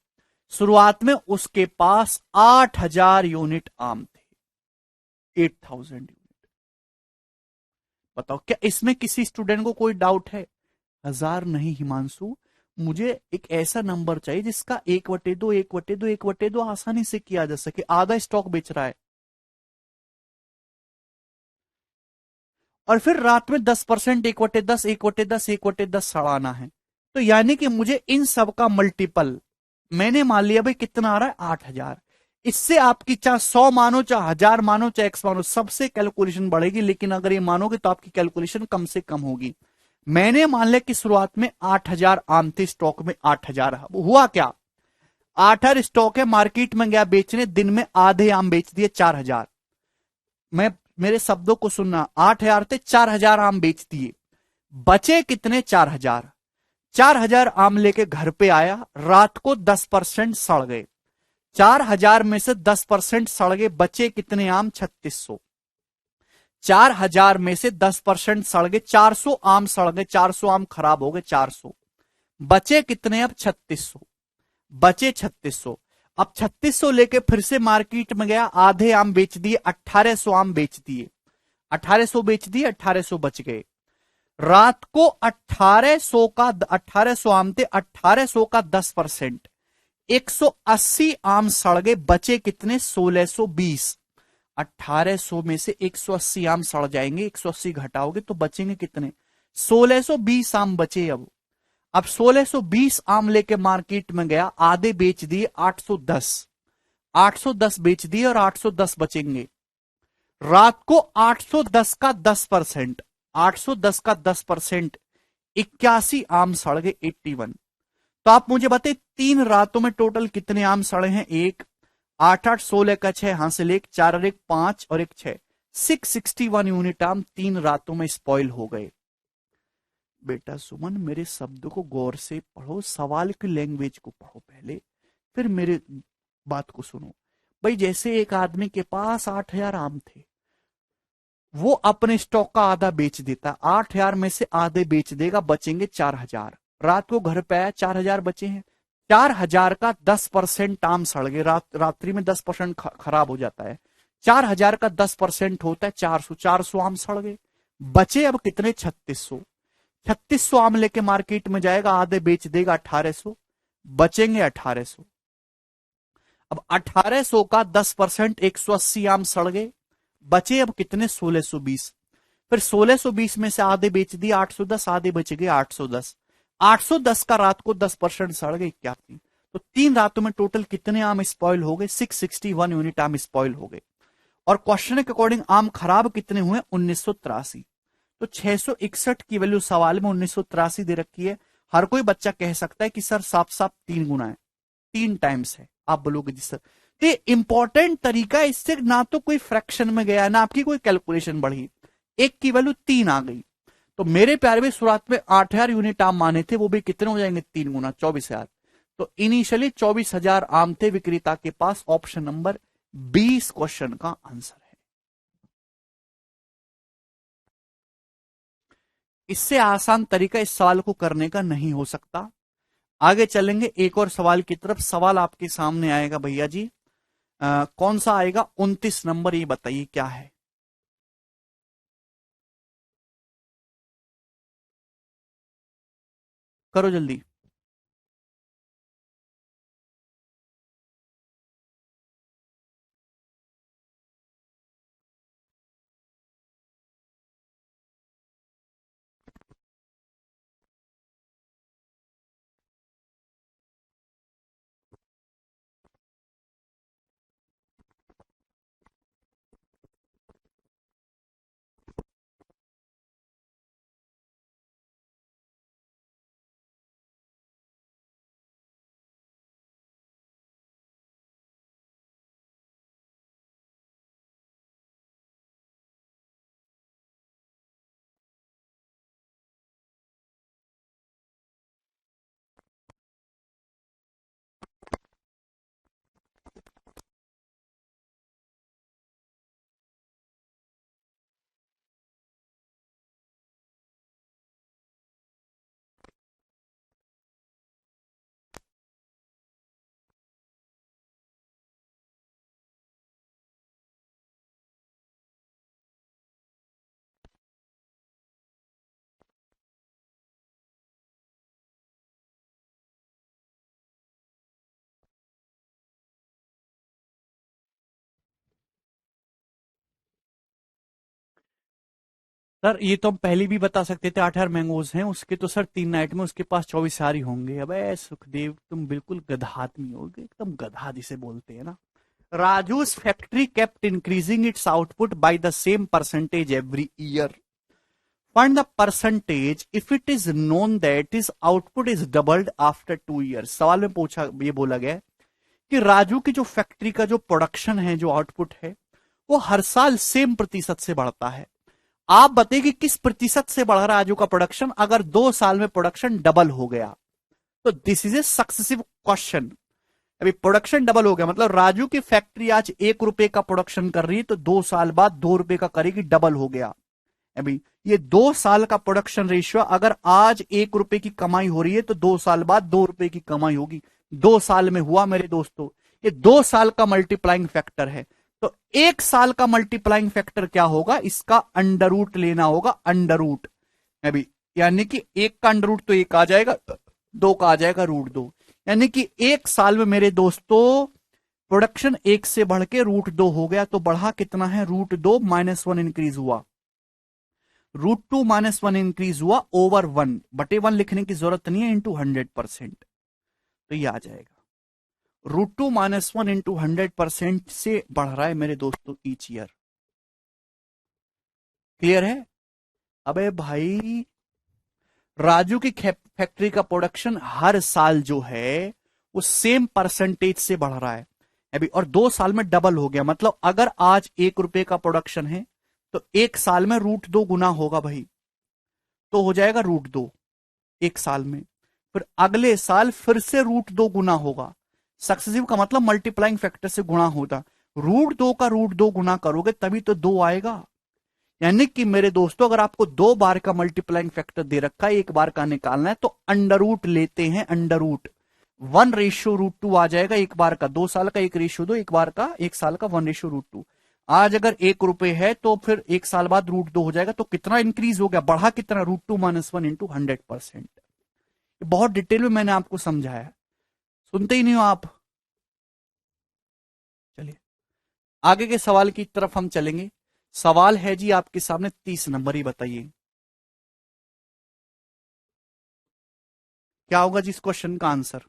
शुरुआत में उसके पास 8000 यूनिट आम थे, 8000 यूनिट। बताओ क्या इसमें किसी स्टूडेंट को कोई डाउट है? 1000 नहीं हिमांशु, मुझे एक ऐसा नंबर चाहिए जिसका 1/2, 1/2, 1/2 आसानी से किया जा सके। आधा स्टॉक बेच रहा है और फिर रात में 10%, 1/10, 1/10, 1/10 सड़ाना है। तो यानी कि मुझे इन सब का मल्टीपल, मैंने मान लिया भाई कितना आ रहा है, 8000। इससे आपकी चाहे 100 मानो, चाहे 1000 मानो, चाहे एक्स मानो, सबसे कैलकुलेशन बढ़ेगी, लेकिन अगर ये मानोगे तो आपकी कैलकुलेशन कम से कम होगी। मैंने मान लिया कि शुरुआत में 8000 आम थे स्टॉक में, 8000। हुआ क्या, 8000 स्टॉक है, मार्केट में गया बेचने, दिन में आधे आम बेच दिए 4000। मैं, मेरे शब्दों को सुनना, 8000 थे, 4000 आम बेच दिए, बचे कितने, 4000। 4000 आम लेके घर पे आया, रात को 10% सड़ गए। 4000 में से 10% सड़ गए, बचे कितने आम, 3600। 4000 में से 10% सड़ गए, 400 आम सड़ गए, 400 आम खराब हो गए, 400। बचे कितने, अब 3600। बचे 3600। अब 3600 लेके फिर से मार्केट में गया, आधे आम बेच दिए, 1800 आम बेच दिए। 1800 बेच दिए, 1800 बच गए। रात को 1800 का, 1800 आम थे, 1800 का 10%, 180 आम सड़ गए, बचे कितने, 1620। 1800 में से 180 आम सड़ जाएंगे, 180 घटाओगे तो बचेंगे कितने, 1620 आम बचे। अब 1620 आम लेके मार्केट में गया, आधे बेच दिए, 810। 810 बेच दिए और 810 बचेंगे। रात को 810 का 10%, 810 का 10%, 81 आम सड़ गए, 81। तो आप मुझे बताइए 3 रातों में टोटल कितने आम सड़े हैं, एक, 8 8 16 का 6 हासिल, एक 4 और एक 5 और एक 6, 661 यूनिट आम 3 रातों में स्पॉइल हो गए। बेटा सुमन, मेरे शब्दों को गौर से पढ़ो, सवाल की लैंग्वेज को पढ़ो पहले, फिर मेरे बात को सुनो। भाई जैसे एक आदमी के पास 8000 आम थे, वो अपने स्टॉक का आधा बेच देता, 8000 में से आधे बेच देगा, बचेंगे 4000। रात को घर पे आया, 4000 बचे हैं। 4000 का 10% आम सड़ गए, रात्रि में 10% खराब हो जाता है। 4000 का 10% होता है 400, 400 आम सड़ गए। बचे अब कितने, 3600। 3600 आम लेके मार्केट में जाएगा, आधे बेच देगा, 1800, बचेंगे 1800। अब 1800 का 10%, 180 आम सड़ गए, बचे अब कितने, 1620। फिर 1620 में से आधे बेच दिए, 810, आधे बच गए, 810। 810 का रात को 10% सड़ गए, 81। तो 3 रातों में टोटल कितने आम स्पॉइल हो गए, 661 यूनिट आम स्पॉइल हो गए। और क्वेश्चन के अकॉर्डिंग आम खराब कितने हुए, 1983। तो 661 की वैल्यू सवाल में 1983 दे रखी है। हर कोई बच्चा कह सकता है कि सर साफ साफ 3 गुना है, 3 टाइम्स है। आप बोलोगे जी सर, ये इंपॉर्टेंट तरीका है, इससे ना तो कोई फ्रैक्शन में गया, ना आपकी कोई कैलकुलेशन बढ़ी, एक की वैल्यू 3 आ गई। तो मेरे प्यारे भी शुरुआत में 8000 यूनिट आम माने थे, वो भी कितने हो जाएंगे, 3 गुना, 24,000। तो इनिशियली 24,000 आम थे विक्रेता के पास। ऑप्शन नंबर 20 क्वेश्चन का आंसर है। इससे आसान तरीका इस सवाल को करने का नहीं हो सकता। आगे चलेंगे एक और सवाल की तरफ। सवाल आपके सामने आएगा भैया जी, कौन सा आएगा, 29 नंबर, ये बताइए क्या है। करो जल्दी। सर ये तो हम पहले भी बता सकते थे, 8000 मैंगोज हैं उसके, तो सर 3 नाइट में उसके पास 24 सारी होंगे। अब सुखदेव तुम बिल्कुल गधा आदमी हो, एकदम गधा जिसे बोलते हैं ना। Raju's factory kept increasing its output by the same percentage every year. Find the percentage if it is known that his output is doubled after 2 years. सवाल में पूछा, ये बोला गया है कि राजू की जो फैक्ट्री का जो प्रोडक्शन है, जो आउटपुट है, वो हर साल सेम प्रतिशत से बढ़ता है। आप बताइए कि किस प्रतिशत से बढ़ रहा है राजू का प्रोडक्शन अगर 2 साल में प्रोडक्शन डबल हो गया। तो this is a successive question. अभी प्रोडक्शन डबल हो गया मतलब राजू की फैक्ट्री आज 1 रुपए का प्रोडक्शन कर रही है, तो 2 साल बाद 2 रुपए का करेगी, डबल हो गया। अभी ये 2 साल का प्रोडक्शन रेशियो, अगर आज 1 रुपए की कमाई हो रही है तो 2 साल बाद 2 रुपए की कमाई होगी। 2 साल में हुआ मेरे दोस्तों। ये 2 साल का मल्टीप्लाइंग फैक्टर है। तो 1 साल का मल्टीप्लाइंग फैक्टर क्या होगा, इसका अंडर रूट लेना होगा, अंडर रूट। अभी यानी कि 1 का अंडर रूट तो 1 आ जाएगा, 2 का आ जाएगा √2। यानी कि 1 साल में मेरे दोस्तों प्रोडक्शन 1 से बढ़ के √2 हो गया। तो बढ़ा कितना है, √2 -1 इंक्रीज हुआ, √2 -1 इंक्रीज हुआ ओवर 1/1 लिखने की जरूरत नहीं है, इंटू 100%। तो ये आ जाएगा √2 -1 इंटू 100% से बढ़ रहा है मेरे दोस्तों ईच ईयर। क्लियर है? अबे भाई राजू की फैक्ट्री का प्रोडक्शन हर साल जो है वो सेम परसेंटेज से बढ़ रहा है अभी, और 2 साल में डबल हो गया। मतलब अगर आज 1 रुपए का प्रोडक्शन है तो 1 साल में √2 गुना होगा भाई, तो हो जाएगा √2 1 साल में। फिर अगले साल फिर से √2 गुना होगा। सक्सेसिव का मतलब मल्टीप्लाइंग फैक्टर से गुणा होता। √2 का √2 गुना करोगे तभी तो 2 आएगा। यानी कि मेरे दोस्तों अगर आपको 2 बार का मल्टीप्लाइंग फैक्टर दे रखा है, 1 बार का निकालना है, तो अंडर रूट लेते हैं, अंडर रूट। 1:√2 आ जाएगा 1 बार का, 2 साल का 1:2, 1 बार का 1 साल का 1:√2। आज अगर 1 रुपए है तो फिर 1 साल बाद √2 हो जाएगा। तो कितना इंक्रीज हो गया, बढ़ा कितना, √2 -1 इंटू 100%। बहुत डिटेल में मैंने आपको समझाया, सुनते ही नहीं हो आप। चलिए आगे के सवाल की तरफ हम चलेंगे। सवाल है जी आपके सामने 30 नंबर, ही बताइए क्या होगा जी इस क्वेश्चन का आंसर।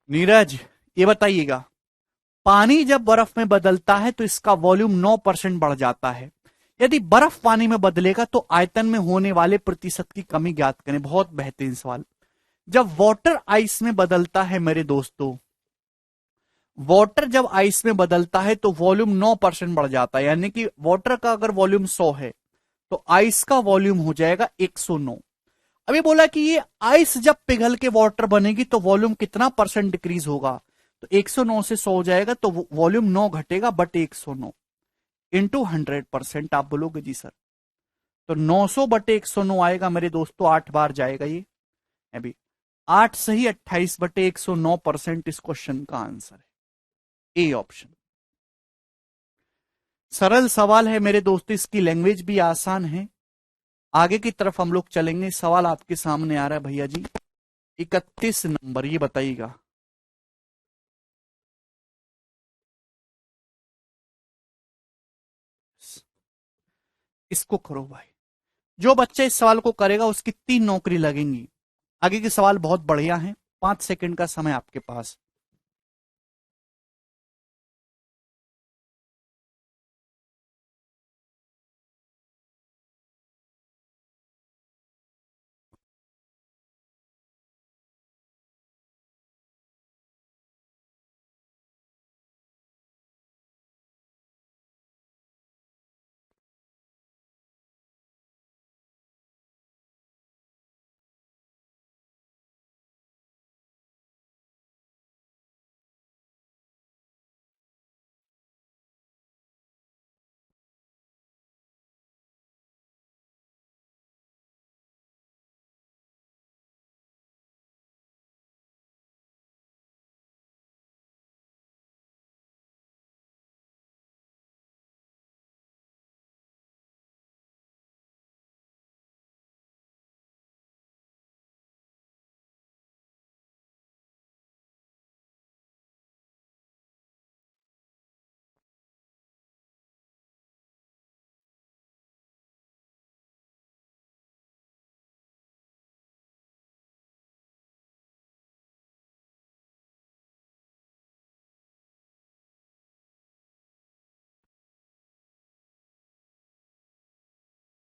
नीरज ये बताइएगा, पानी जब बर्फ में बदलता है तो इसका वॉल्यूम 9% बढ़ जाता है। यदि बर्फ पानी में बदलेगा तो आयतन में होने वाले प्रतिशत की कमी ज्ञात करें। बहुत बेहतरीन सवाल। जब वाटर आइस में बदलता है मेरे दोस्तों, वाटर जब आइस में बदलता है तो वॉल्यूम 9% बढ़ जाता है। यानी कि वाटर का अगर वॉल्यूम 100 है तो आइस का वॉल्यूम हो जाएगा 109। अभी बोला कि ये आइस जब पिघल के वाटर बनेगी तो वॉल्यूम कितना परसेंट डिक्रीज होगा, तो 109 से 100 हो जाएगा, तो वॉल्यूम 9 घटेगा बट 109 इंटू 100%। आप बोलोगे जी सर, तो 900 बटे 109 आएगा मेरे दोस्तों, 8 बार जाएगा ये। अभी 8 सही 28 बटे 109% इस क्वेश्चन का आंसर है, ए ऑप्शन। सरल सवाल है मेरे दोस्तों, इसकी लैंग्वेज भी आसान है। आगे की तरफ हम लोग चलेंगे। सवाल आपके सामने आ रहा है भैया जी 31 नंबर, ये बताइएगा। इसको करो भाई, जो बच्चा इस सवाल को करेगा उसकी 3 नौकरी लगेंगी। आगे के सवाल बहुत बढ़िया हैं। 5 सेकंड का समय आपके पास।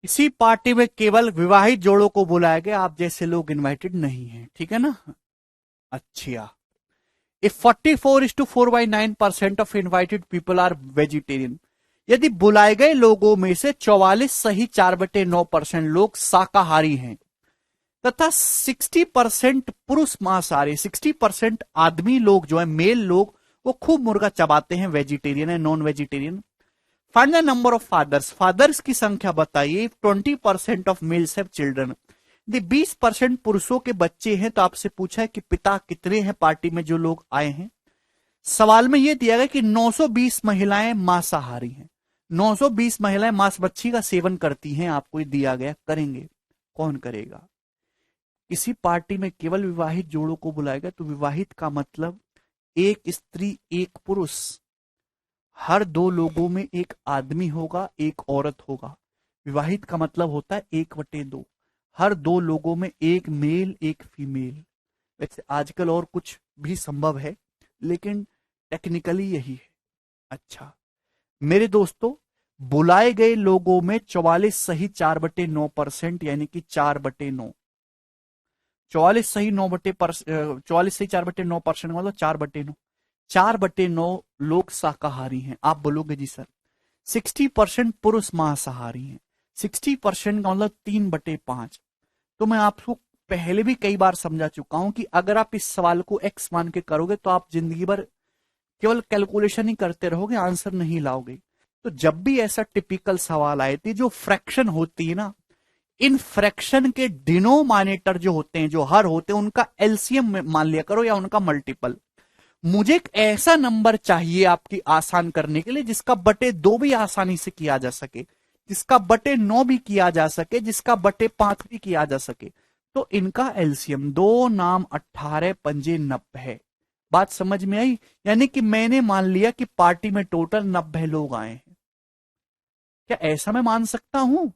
इसी पार्टी में केवल विवाहित जोड़ों को बुलाया गया, आप जैसे लोग इनवाइटेड नहीं हैं, ठीक है ना। अच्छा, if 44:4/9% of invited people are vegetarian, यदि बुलाए गए लोगों में से 44 सही 4/9% लोग शाकाहारी हैं तथा 60% पुरुष मांसाहारी, 60% आदमी लोग जो है मेल लोग वो खूब मुर्गा चबाते हैं, वेजिटेरियन है, non vegetarian. Find the number of fathers, fathers की संख्या बताइए। 20% ऑफ मेल्स हैव चिल्ड्रन, यदि 20% पुरुषों के बच्चे हैं तो आपसे पूछा है कि पिता कितने हैं पार्टी में जो लोग आए हैं। सवाल में यह दिया गया कि 920 महिलाएं मांसाहारी हैं, 920 महिलाएं मांस मच्छी का सेवन करती हैं, आपको ये दिया गया, करेंगे, कौन करेगा। किसी पार्टी में केवल विवाहित जोड़ों को बुलाएगा, तो विवाहित का मतलब एक स्त्री एक पुरुष, हर दो लोगों में एक आदमी होगा एक औरत होगा। विवाहित का मतलब होता है 1/2, हर दो लोगों में एक मेल एक फीमेल। वैसे आजकल और कुछ भी संभव है, लेकिन टेक्निकली यही है। अच्छा मेरे दोस्तों, बुलाए गए लोगों में 44 सही 4/9%, यानी कि 4/9, 44 सही 44 सही 4/9% मतलब 4/9, 4/9 लोग शाकाहारी हैं। आप बोलोगे जी सर 60% पुरुष मांसाहारी हैं, 60% का मतलब 3/5। तो मैं आपको पहले भी कई बार समझा चुका हूं कि अगर आप इस सवाल को एक्स मान के करोगे तो आप जिंदगी भर केवल कैलकुलेशन ही करते रहोगे, आंसर नहीं लाओगे। तो जब भी ऐसा टिपिकल सवाल आए थे, जो फ्रैक्शन होती है ना, इन फ्रैक्शन के डिनोमिनेटर जो होते हैं, जो हर होते हैं, उनका एलसीएम मान लिया करो या उनका मल्टीपल। मुझे एक ऐसा नंबर चाहिए आपकी आसान करने के लिए जिसका बटे 2 भी आसानी से किया जा सके, जिसका बटे 9 भी किया जा सके, जिसका बटे 5 भी किया जा सके। तो इनका एलसीएम 2 नाम 18 पंजे 90। बात समझ में आई। यानी कि मैंने मान लिया कि पार्टी में टोटल 90 लोग आए हैं, क्या ऐसा मैं मान सकता हूं।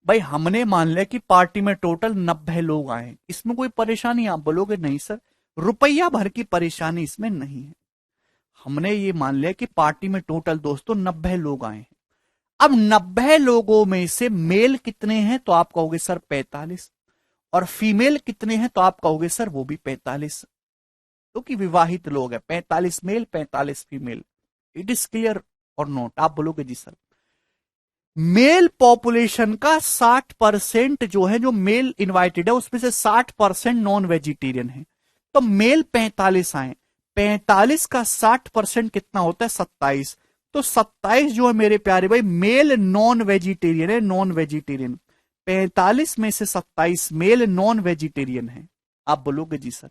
भाई हमने मान लिया कि पार्टी में टोटल 90 लोग आए, इसमें कोई परेशानी। आप बोलोगे नहीं सर, रुपया भर की परेशानी इसमें नहीं है। हमने ये मान लिया कि पार्टी में टोटल दोस्तों 90 लोग आए हैं। अब 90 लोगों में से मेल कितने हैं तो आप कहोगे सर 45, और फीमेल कितने हैं तो आप कहोगे सर वो भी 45, क्योंकि विवाहित लोग हैं। 45 male 45 female. It is clear or not. आप बोलोगे जी सर मेल पॉपुलेशन का 60% जो है, जो मेल इनवाइटेड है उसमें से 60% नॉन वेजिटेरियन है, तो मेल 45 आए, 45 का 60% कितना होता है 27। तो 27 जो है मेरे प्यारे भाई मेल नॉन वेजिटेरियन है, नॉन वेजिटेरियन। 45 में से 27 मेल नॉन वेजिटेरियन है। आप बोलोगे जी सर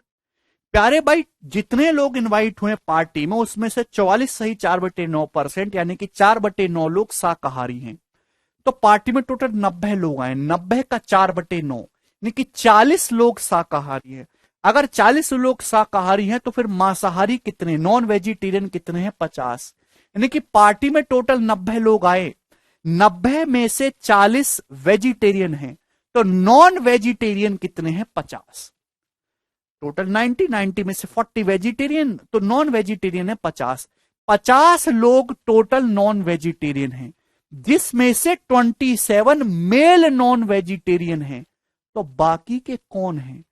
प्यारे भाई जितने लोग इनवाइट हुए पार्टी में उसमें से 44 सही 4/9%, यानी कि 4/9 लोग शाकाहारी हैं। तो पार्टी में टोटल 90 लोग आए, 90 का 4/9 यानी कि 40 लोग शाकाहारी हैं। अगर 40 लोग शाकाहारी हैं तो फिर मांसाहारी कितने, नॉन वेजिटेरियन कितने हैं 50। यानी कि पार्टी में टोटल 90 लोग आए, 90 में से 40 वेजिटेरियन हैं, तो नॉन वेजिटेरियन कितने हैं 50। टोटल 90 में से 40 वेजिटेरियन, तो नॉन वेजिटेरियन है 50। 50 लोग टोटल नॉन वेजिटेरियन हैं, जिसमें से 27 मेल नॉन वेजिटेरियन हैं। तो बाकी के कौन हैं?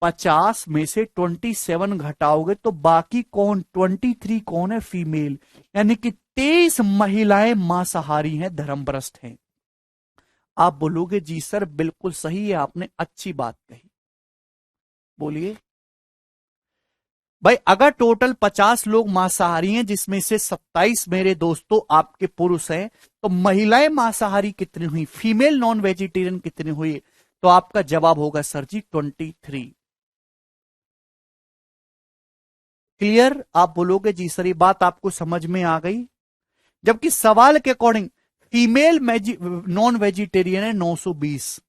50 में से 27 घटाओगे तो बाकी कौन, 23 कौन है? फीमेल। यानी कि 23 महिलाएं मांसाहारी हैं, धर्मभ्रष्ट हैं। आप बोलोगे जी सर बिल्कुल सही है, आपने अच्छी बात कही। बोलिए भाई, अगर टोटल 50 लोग मांसाहारी हैं जिसमें से 27 मेरे दोस्तों आपके पुरुष हैं, तो महिलाएं मांसाहारी कितनी हुई, फीमेल नॉन वेजिटेरियन कितनी हुई? तो आपका जवाब होगा सर जी 23। क्लियर? आप बोलोगे जी सर ये बात आपको समझ में आ गई। जबकि सवाल के अकॉर्डिंग फीमेल नॉन वेजिटेरियन है 920।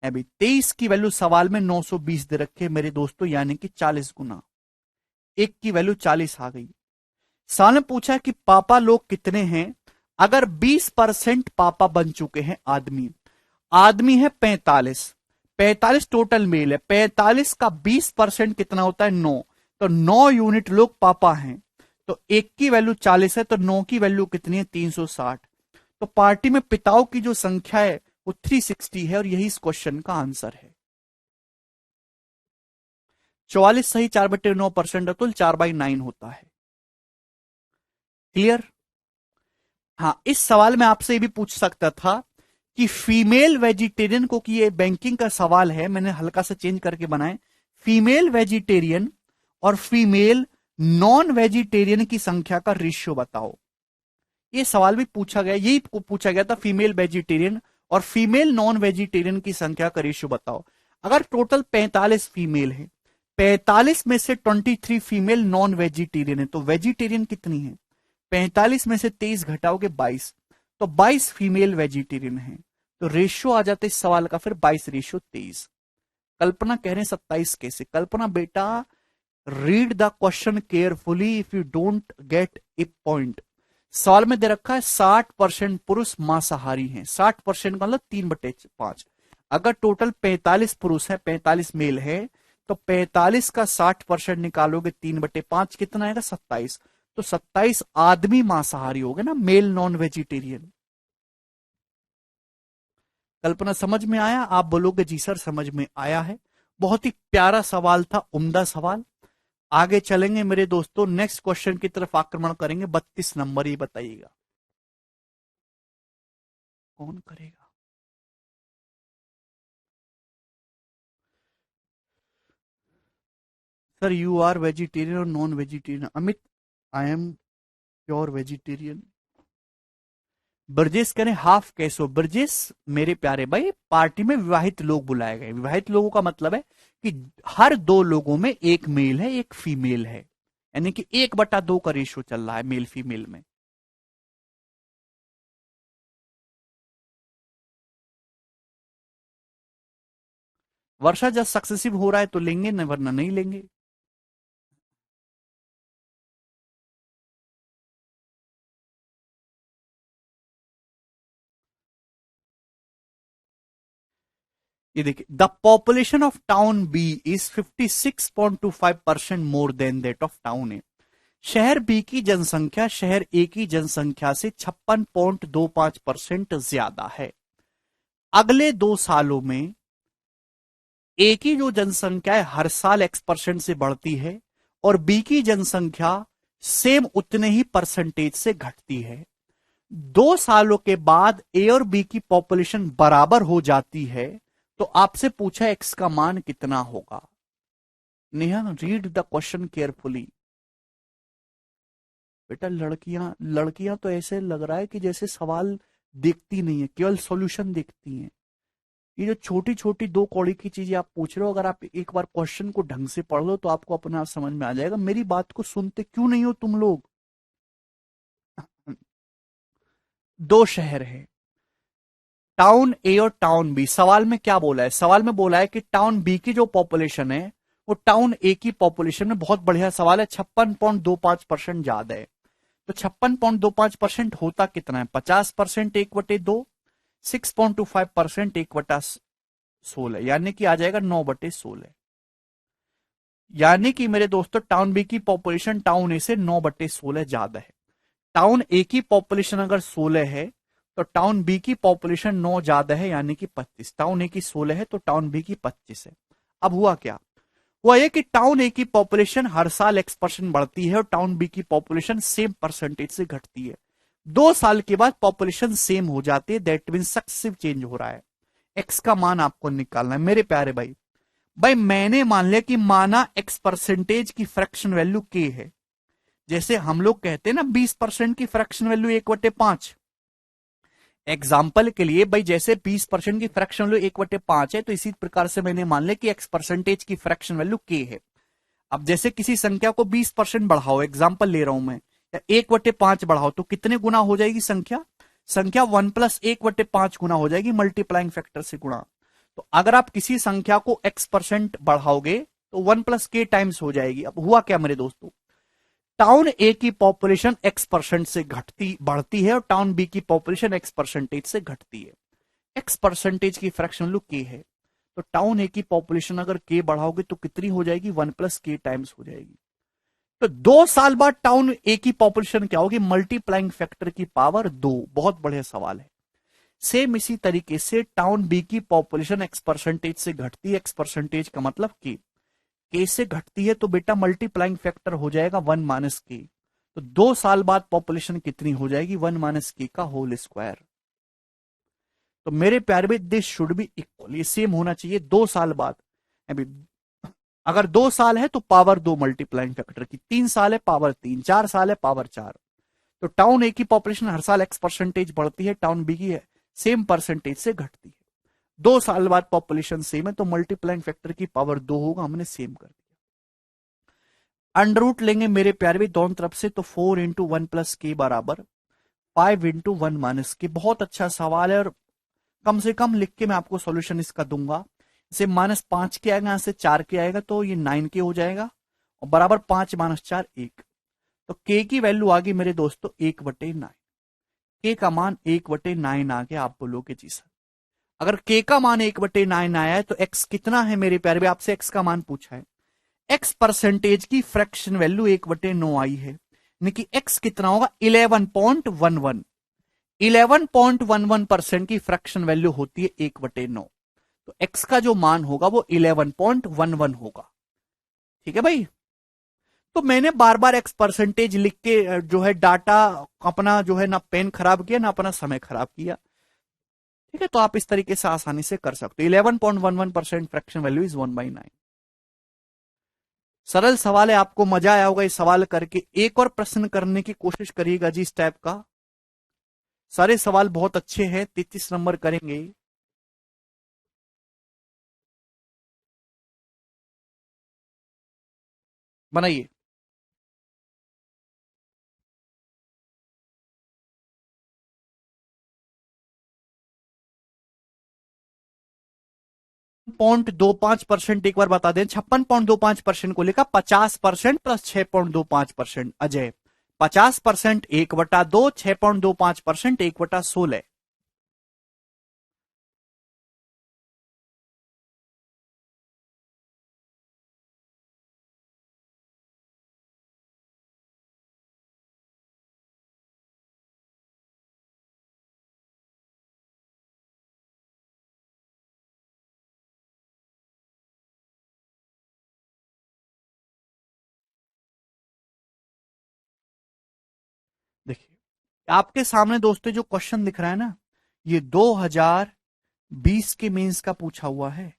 अभी 23 की वैल्यू सवाल में 920 दे रखे मेरे दोस्तों, यानी कि 40 गुना। एक की वैल्यू 40 आ गई। सवाल ने पूछा कि पापा लोग कितने हैं। अगर 20% पापा बन चुके हैं आदमी, आदमी है 45, 45 टोटल मेल है, 45 का 20% कितना होता है 9, तो 9 यूनिट लोग पापा हैं। तो एक की वैल्यू 40 है, तो 9 की वैल्यू कितनी है 360। तो पार्टी में पिताओं की जो संख्या है वो 360 है, और यही इस क्वेश्चन का आंसर है। 44 सही, 4/9%, अतुल 4/9 होता है। क्लियर? हाँ, इस सवाल में आपसे ये भी पूछ सकता था कि फीमेल वेजिटेरियन को, कि ये बैंकिंग का सवाल है, मैंने हल्का सा चेंज करके बनाए, फीमेल वेजिटेरियन और फीमेल नॉन वेजिटेरियन की संख्या का रेशियो बताओ। ये सवाल भी पूछा गया, यही पूछा गया था, फीमेल वेजिटेरियन और फीमेल नॉन वेजिटेरियन की संख्या का रेशियो बताओ। अगर टोटल 45 फीमेल है, 45 में से 23 फीमेल नॉन वेजिटेरियन है, तो वेजिटेरियन कितनी है? 45 में से 23 घटाओगे 22, तो 22 फीमेल वेजिटेरियन है। तो रेशियो आ जाता है इस सवाल का फिर 22:23। कल्पना कह रहे हैं 27 कैसे? कल्पना बेटा, read the question carefully, if you don't get A point. सवाल में दे रखा है 60% पुरुष मांसाहारी हैं। 60% का मतलब 3/5। अगर टोटल 45 पुरुष है, 45 मेल है, तो 45 का 60% निकालोगे 3/5, कितना आएगा? 27। तो 27 आदमी मांसाहारी हो गए ना, मेल नॉन वेजिटेरियन। कल्पना समझ में आया? आप बोलोगे जी सर समझ में आया है। बहुत ही प्यारा सवाल था, उम्दा सवाल। आगे चलेंगे मेरे दोस्तों, नेक्स्ट क्वेश्चन की तरफ आक्रमण करेंगे। 32 नंबर, ये बताइएगा कौन करेगा? सर यू आर वेजिटेरियन और non vegetarian? Amit, I am pure vegetarian. Brajesh करें हाफ कैसो? ब्रजेश मेरे प्यारे भाई, पार्टी में विवाहित लोग बुलाए गए। विवाहित लोगों का मतलब है कि हर 2 लोगों में एक मेल है, एक फीमेल है, यानी कि 1/2 का रेशियो चल रहा है मेल फीमेल में। वर्षा जब सक्सेसिव हो रहा है तो लेंगे न, वरना नहीं लेंगे। ये देखिए, the population of town B is 56.25% more than that of town A. शहर बी की जनसंख्या शहर ए की जनसंख्या से 56.25% ज्यादा है। अगले 2 सालों में ए की जो जनसंख्या है हर साल X% से बढ़ती है, और बी की जनसंख्या सेम उतने ही परसेंटेज से घटती है। 2 सालों के बाद ए और बी की पॉपुलेशन बराबर हो जाती है, तो आपसे पूछा एक्स का मान कितना होगा? Neha, read the question carefully. बेटा, लड़कियां लड़कियां तो ऐसे लग रहा है कि जैसे सवाल देखती नहीं है, केवल सॉल्यूशन देखती हैं। ये जो छोटी छोटी 2 कौड़ी की चीजें आप पूछ रहे हो, अगर आप एक बार क्वेश्चन को ढंग से पढ़ लो तो आपको अपने आप समझ में आ जाएगा। मेरी बात को सुनते क्यों नहीं हो तुम लोग? 2 शहर है, टाउन ए और टाउन बी। सवाल में क्या बोला है? सवाल में बोला है कि टाउन बी की जो पॉपुलेशन है वो टाउन ए की पॉपुलेशन में, बहुत बढ़िया सवाल है, 56.25% ज्यादा है। तो 56.25% होता कितना है? 50% 1/2, 6.25% 1/16, यानी कि आ जाएगा 9/16। यानी कि मेरे दोस्तों, टाउन बी की पॉपुलेशन टाउन ए से 9/16 ज्यादा है। टाउन ए की पॉपुलेशन अगर 16 है तो टाउन बी की पॉपुलेशन 9 ज्यादा है, यानी कि 25। टाउन ए की 16 है तो टाउन बी की 25 है। अब हुआ क्या? हुआ ये कि टाउन ए की पॉपुलेशन हर साल X% बढ़ती है और टाउन बी की पॉपुलेशन सेम परसेंटेज से घटती है। 2 साल के बाद पॉपुलेशन सेम हो जाती है, दैट मीन सक्सेसिव चेंज हो रहा है। एक्स का मान आपको निकालना है मेरे प्यारे भाई। भाई मैंने मान लिया कि माना X% की फ्रैक्शन वैल्यू के है। जैसे हम लोग कहते हैं ना 20% की फ्रैक्शन वैल्यू 1/5। एग्जाम्पल के लिए भाई, जैसे 20% की फ्रैक्शन वैल्यू 1/5 है, तो इसी प्रकार से मैंने मान लिया कि X% की फ्रैक्शन वैल्यू के है। अब जैसे किसी संख्या को 20% बढ़ाओ, एग्जाम्पल ले रहा हूं मैं, या 1/5 बढ़ाओ, तो कितने गुना हो जाएगी संख्या? संख्या 1 + 1/5 गुना हो जाएगी, मल्टीप्लाइंग फैक्टर से गुणा। तो अगर आप किसी संख्या को X% बढ़ाओगे तो 1 + k टाइम्स हो जाएगी। अब हुआ क्या मेरे दोस्तों? टाउन ए की पॉपुलेशन X% से घटती बढ़ती है और टाउन बी की पॉपुलेशन X% से घटती है। X% की फ्रैक्शन वैल्यू के है, तो टाउन ए की पॉपुलेशन अगर के बढ़ाओगे तो कितनी हो जाएगी? 1 + k टाइम्स हो जाएगी। तो 2 साल बाद टाउन ए की पॉपुलेशन क्या होगी, मल्टीप्लाइंग फैक्टर की पावर 2। बहुत बढ़िया सवाल है। सेम इसी तरीके से टाउन बी की पॉपुलेशन एक्स परसेंटेज से घटती है, एक्स परसेंटेज का मतलब के से घटती है, तो बेटा मल्टीप्लाइंग फैक्टर हो जाएगा 1 - के। तो 2 साल बाद पॉपुलेशन कितनी हो जाएगी, 1 - के का होल स्क्वायर। तो मेरे प्यारे भाई दिस शुड बी इक्वल, ये सेम होना चाहिए 2 साल बाद। अभी अगर 2 साल है तो पावर 2 मल्टीप्लाइंग फैक्टर की, 3 साल है पावर 3, 4 साल है पावर 4। तो टाउन ए की पॉपुलेशन हर साल एक्स परसेंटेज बढ़ती है, टाउन बी की है सेम परसेंटेज से घटती है। 2 साल बाद पॉपुलेशन सेम है तो मल्टीप्लाइंग फैक्टर की पावर 2 होगा, हमने सेम कर दिया। अंडर रूट लेंगे मेरे प्यारे भी दोनों तरफ से, तो 4 × 1 + के बराबर 5 × 1 - के। बहुत अच्छा सवाल है और कम से कम लिख के मैं आपको सॉल्यूशन इसका दूंगा। इसे -5 के आएगा, यहां से 4 के आएगा तो ये 9 के हो जाएगा, और बराबर 5 - 4 1। तो के की वैल्यू आ गई मेरे दोस्तों 1/9। के का मान 1/9 आ गया। आप बोलोगे जी सर अगर के का मान 1/9 आया है तो एक्स कितना है मेरे प्यारे भाई, आपसे एक्स का मान पूछा है। एक्स परसेंटेज की फ्रैक्शन वैल्यू 1/9 आई है, यानी कि एक्स कितना होगा 11.11। 11.11% की फ्रैक्शन वैल्यू होती है 1/9। तो एक्स का जो मान होगा वो 11.11 होगा। ठीक है भाई। तो मैंने बार बार एक्स परसेंटेज लिख के जो है डाटा अपना जो है ना पेन खराब किया ना अपना समय खराब किया। ठीक है, तो आप इस तरीके से आसानी से कर सकते हो। 11.11% फ्रैक्शन वैल्यू इज 1/9। सरल सवाल है, आपको मजा आया होगा इस सवाल करके। एक और प्रश्न करने की कोशिश करिएगा जी इस टाइप का। सारे सवाल बहुत अच्छे हैं, 33 नंबर करेंगे। बनाइए। 56.25% एक बार बता दें, 56.25% को लेकर 50% प्लस 6.25%। अजय 50% 1/2, 6.25% 1/16। देखिए आपके सामने दोस्तों जो क्वेश्चन दिख रहा है ना, ये 2020 के मेंस का पूछा हुआ है।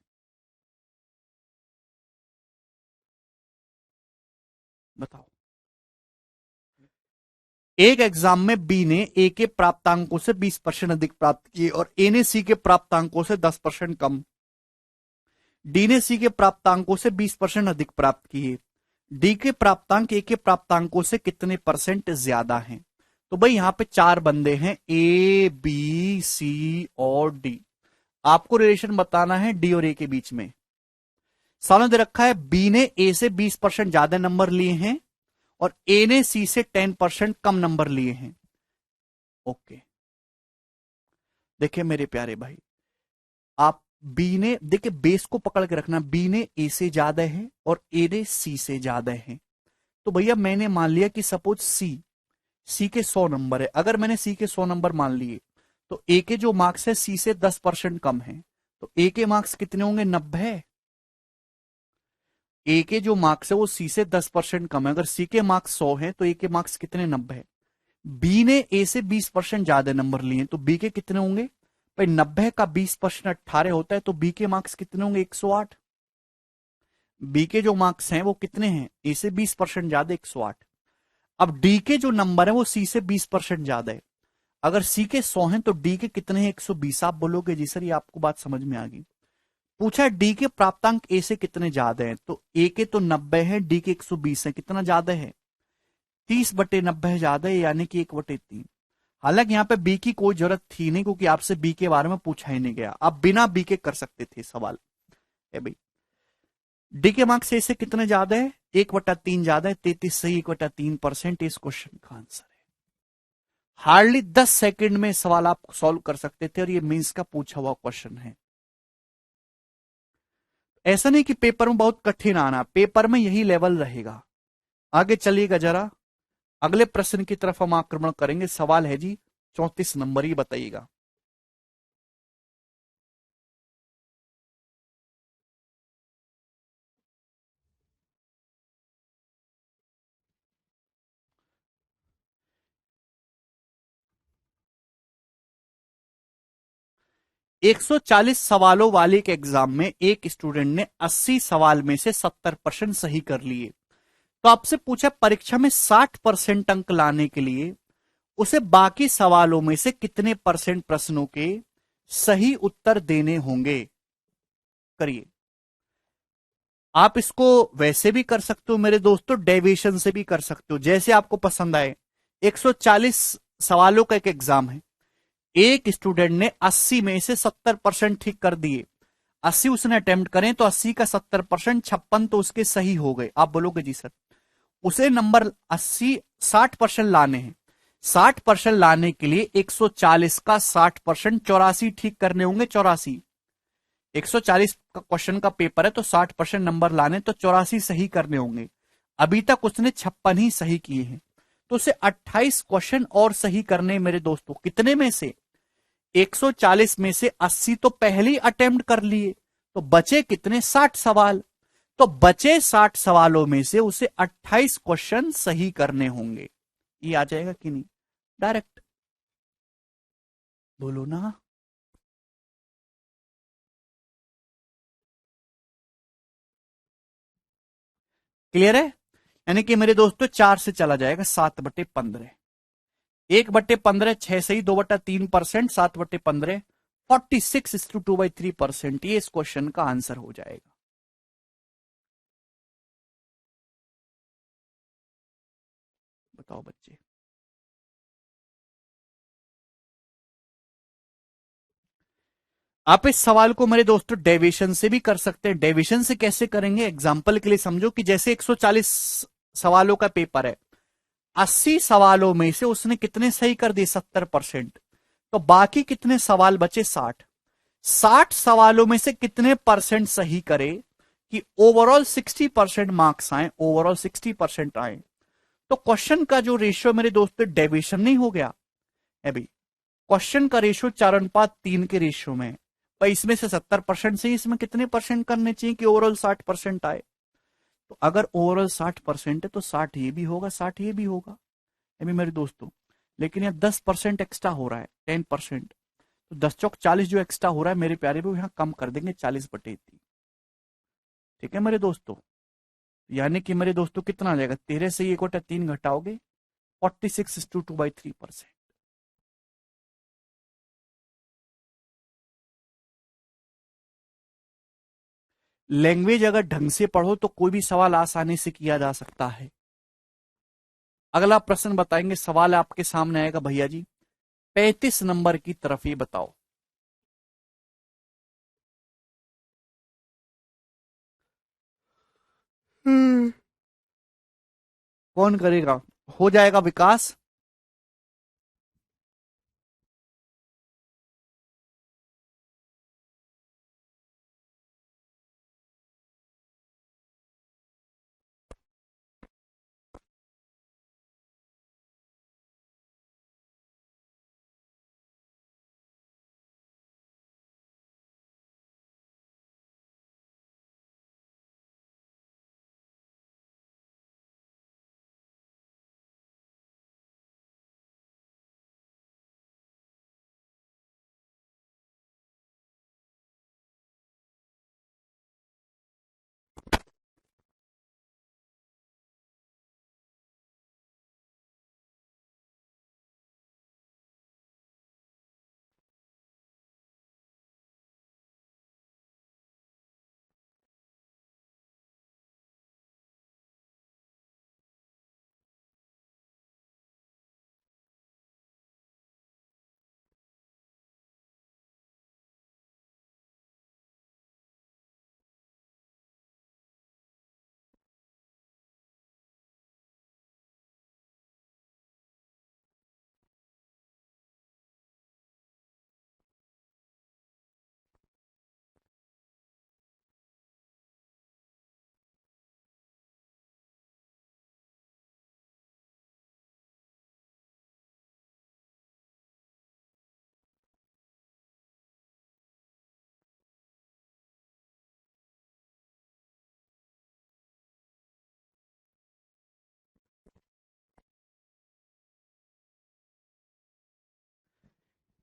बताओ, एक एग्जाम में बी ने ए के प्राप्तांकों से 20% अधिक प्राप्त किए और ए ने सी के प्राप्तांकों से 10% कम। डी ने सी के प्राप्तांकों से 20% अधिक प्राप्त किए। डी के प्राप्तांक ए के प्राप्तांकों से कितने परसेंट ज्यादा हैं। तो भाई यहां पे 4 बंदे हैं, ए बी सी और डी। आपको रिलेशन बताना है डी और ए के बीच में। सामने दे रखा है बी ने ए से 20% ज्यादा नंबर लिए हैं और ए ने सी से 10% कम नंबर लिए हैं। ओके, देखिए मेरे प्यारे भाई, आप बी ने देखिए बेस को पकड़ के रखना, बी ने ए से ज्यादा है और ए ने सी से ज्यादा है। तो भैया मैंने मान लिया कि सपोज सी के 100 नंबर है। अगर मैंने सी के 100 नंबर मान लिए तो ए के जो मार्क्स है सी से 10% कम है, तो ए के मार्क्स कितने होंगे 90। ए के जो मार्क्स है वो सी से 10% कम है। अगर सी के मार्क्स 100 है तो ए के मार्क्स कितने 90 है। बी ने ए से 20% ज्यादा नंबर लिए तो बी के कितने होंगे भाई, 90 का 20% 18 होता है, तो बी के मार्क्स कितने होंगे 108। बी के जो मार्क्स हैं वो कितने हैं, ए से 20% ज्यादा 108। अब डी के जो नंबर है वो सी से 20% ज्यादा है। अगर सी के 100 हैं तो डी के कितने हैं 120। आप बोलोगे जी सर ये आपको बात समझ में आ गई। पूछा डी के प्राप्तांक ए से कितने ज्यादा हैं, तो ए के तो 90 है, डी के 120 है, कितना ज्यादा है 30/90 ज्यादा है, यानी कि 1/3। हालांकि यहां पे बी की कोई जरूरत थी नहीं क्योंकि आपसे बी के बारे में पूछा ही नहीं गया, आप बिना बी के कर सकते थे सवाल। ए भाई डी के मार्क्स ए से कितने ज्यादा है 1/3 ज्यादा है, 33 सही 1/3% इस क्वेश्चन का आंसर है। हार्डली 10 सेकंड में सवाल आप सॉल्व कर सकते थे और ये मीन्स का पूछा हुआ क्वेश्चन है। ऐसा नहीं कि पेपर में बहुत कठिन आना, पेपर में यही लेवल रहेगा। आगे चलिएगा जरा, अगले प्रश्न की तरफ हम आक्रमण करेंगे। सवाल है जी 34 नंबर, ही बताइएगा। एक सौ 40 सवालों वाले के एग्जाम में एक स्टूडेंट ने 80 सवाल में से 70% सही कर लिए। तो आपसे पूछा परीक्षा में 60% अंक लाने के लिए उसे बाकी सवालों में से कितने परसेंट प्रश्नों के सही उत्तर देने होंगे। करिए। आप इसको वैसे भी कर सकते हो मेरे दोस्तों, डेविएशन से भी कर सकते हो, जैसे आपको पसंद आए। 140 सवालों का एक एग्जाम है, एक स्टूडेंट ने 80 में से 70% ठीक कर दिए। 80 उसने अटेम्प्ट करें तो 80 का 70%, 56 तो उसके सही हो गए। आप बोलोगे जी सर, उसे नंबर 80 60% लाने हैं। 60% लाने के लिए 140 का 60%, 84 ठीक करने होंगे। 84, 140 का क्वेश्चन का पेपर है तो 60% नंबर लाने, तो 84 सही करने होंगे। अभी तक उसने 56 ही सही किए हैं, तो उसे 28 क्वेश्चन और सही करने मेरे दोस्तों। कितने में से? 140 में से 80 तो पहले ही अटेम्प्ट कर लिए, तो बचे कितने? 60 सवाल। तो बचे 60 सवालों में से उसे 28 क्वेश्चन सही करने होंगे। ये आ जाएगा कि नहीं? डायरेक्ट बोलो ना। क्लियर है? यानी कि मेरे दोस्तों 4 से चला जाएगा 7/15। 1/15 6 सही, 2/3%, 7/15 46:2/3%। ये इस क्वेश्चन का आंसर हो जाएगा। बताओ बच्चे। आप इस सवाल को मेरे दोस्तों डेविएशन से भी कर सकते हैं। डेविएशन से कैसे करेंगे, एग्जाम्पल के लिए समझो कि जैसे 140 सवालों का पेपर है, 80 सवालों में से उसने कितने सही कर दिए? 70%। तो बाकी कितने सवाल बचे? 60। 60 सवालों में से कितने परसेंट सही करे कि ओवरऑल 60% मार्क्स आए, ओवरऑल 60% आए। तो क्वेश्चन का जो रेशियो मेरे दोस्तों डेविएशन नहीं हो गया? अभी क्वेश्चन का रेशियो 4:3 के रेशियो में है, पर इसमें से 70% से इसमें कितने परसेंट करने चाहिए कि ओवरऑल 60% आए? तो अगर ओवरऑल 60% है तो 60 ये भी होगा, 60 ये भी होगा। अभी मेरे दोस्तों, लेकिन यहां 10% एक्स्ट्रा हो रहा है, 10%। तो 10 चौक 40 जो एक्स्ट्रा हो रहा है मेरे प्यारे, वो यहां कम कर देंगे 40/3। ठीक है मेरे दोस्तों? यानी कि मेरे दोस्तों कितना आ जाएगा? 13 से 1/3 घटाओगे, 46:2/3%। लैंग्वेज अगर ढंग से पढ़ो तो कोई भी सवाल आसानी से किया जा सकता है। अगला प्रश्न बताएंगे, सवाल आपके सामने आएगा भैया जी 35 नंबर की तरफ, ये बताओ। कौन करेगा? हो जाएगा विकास।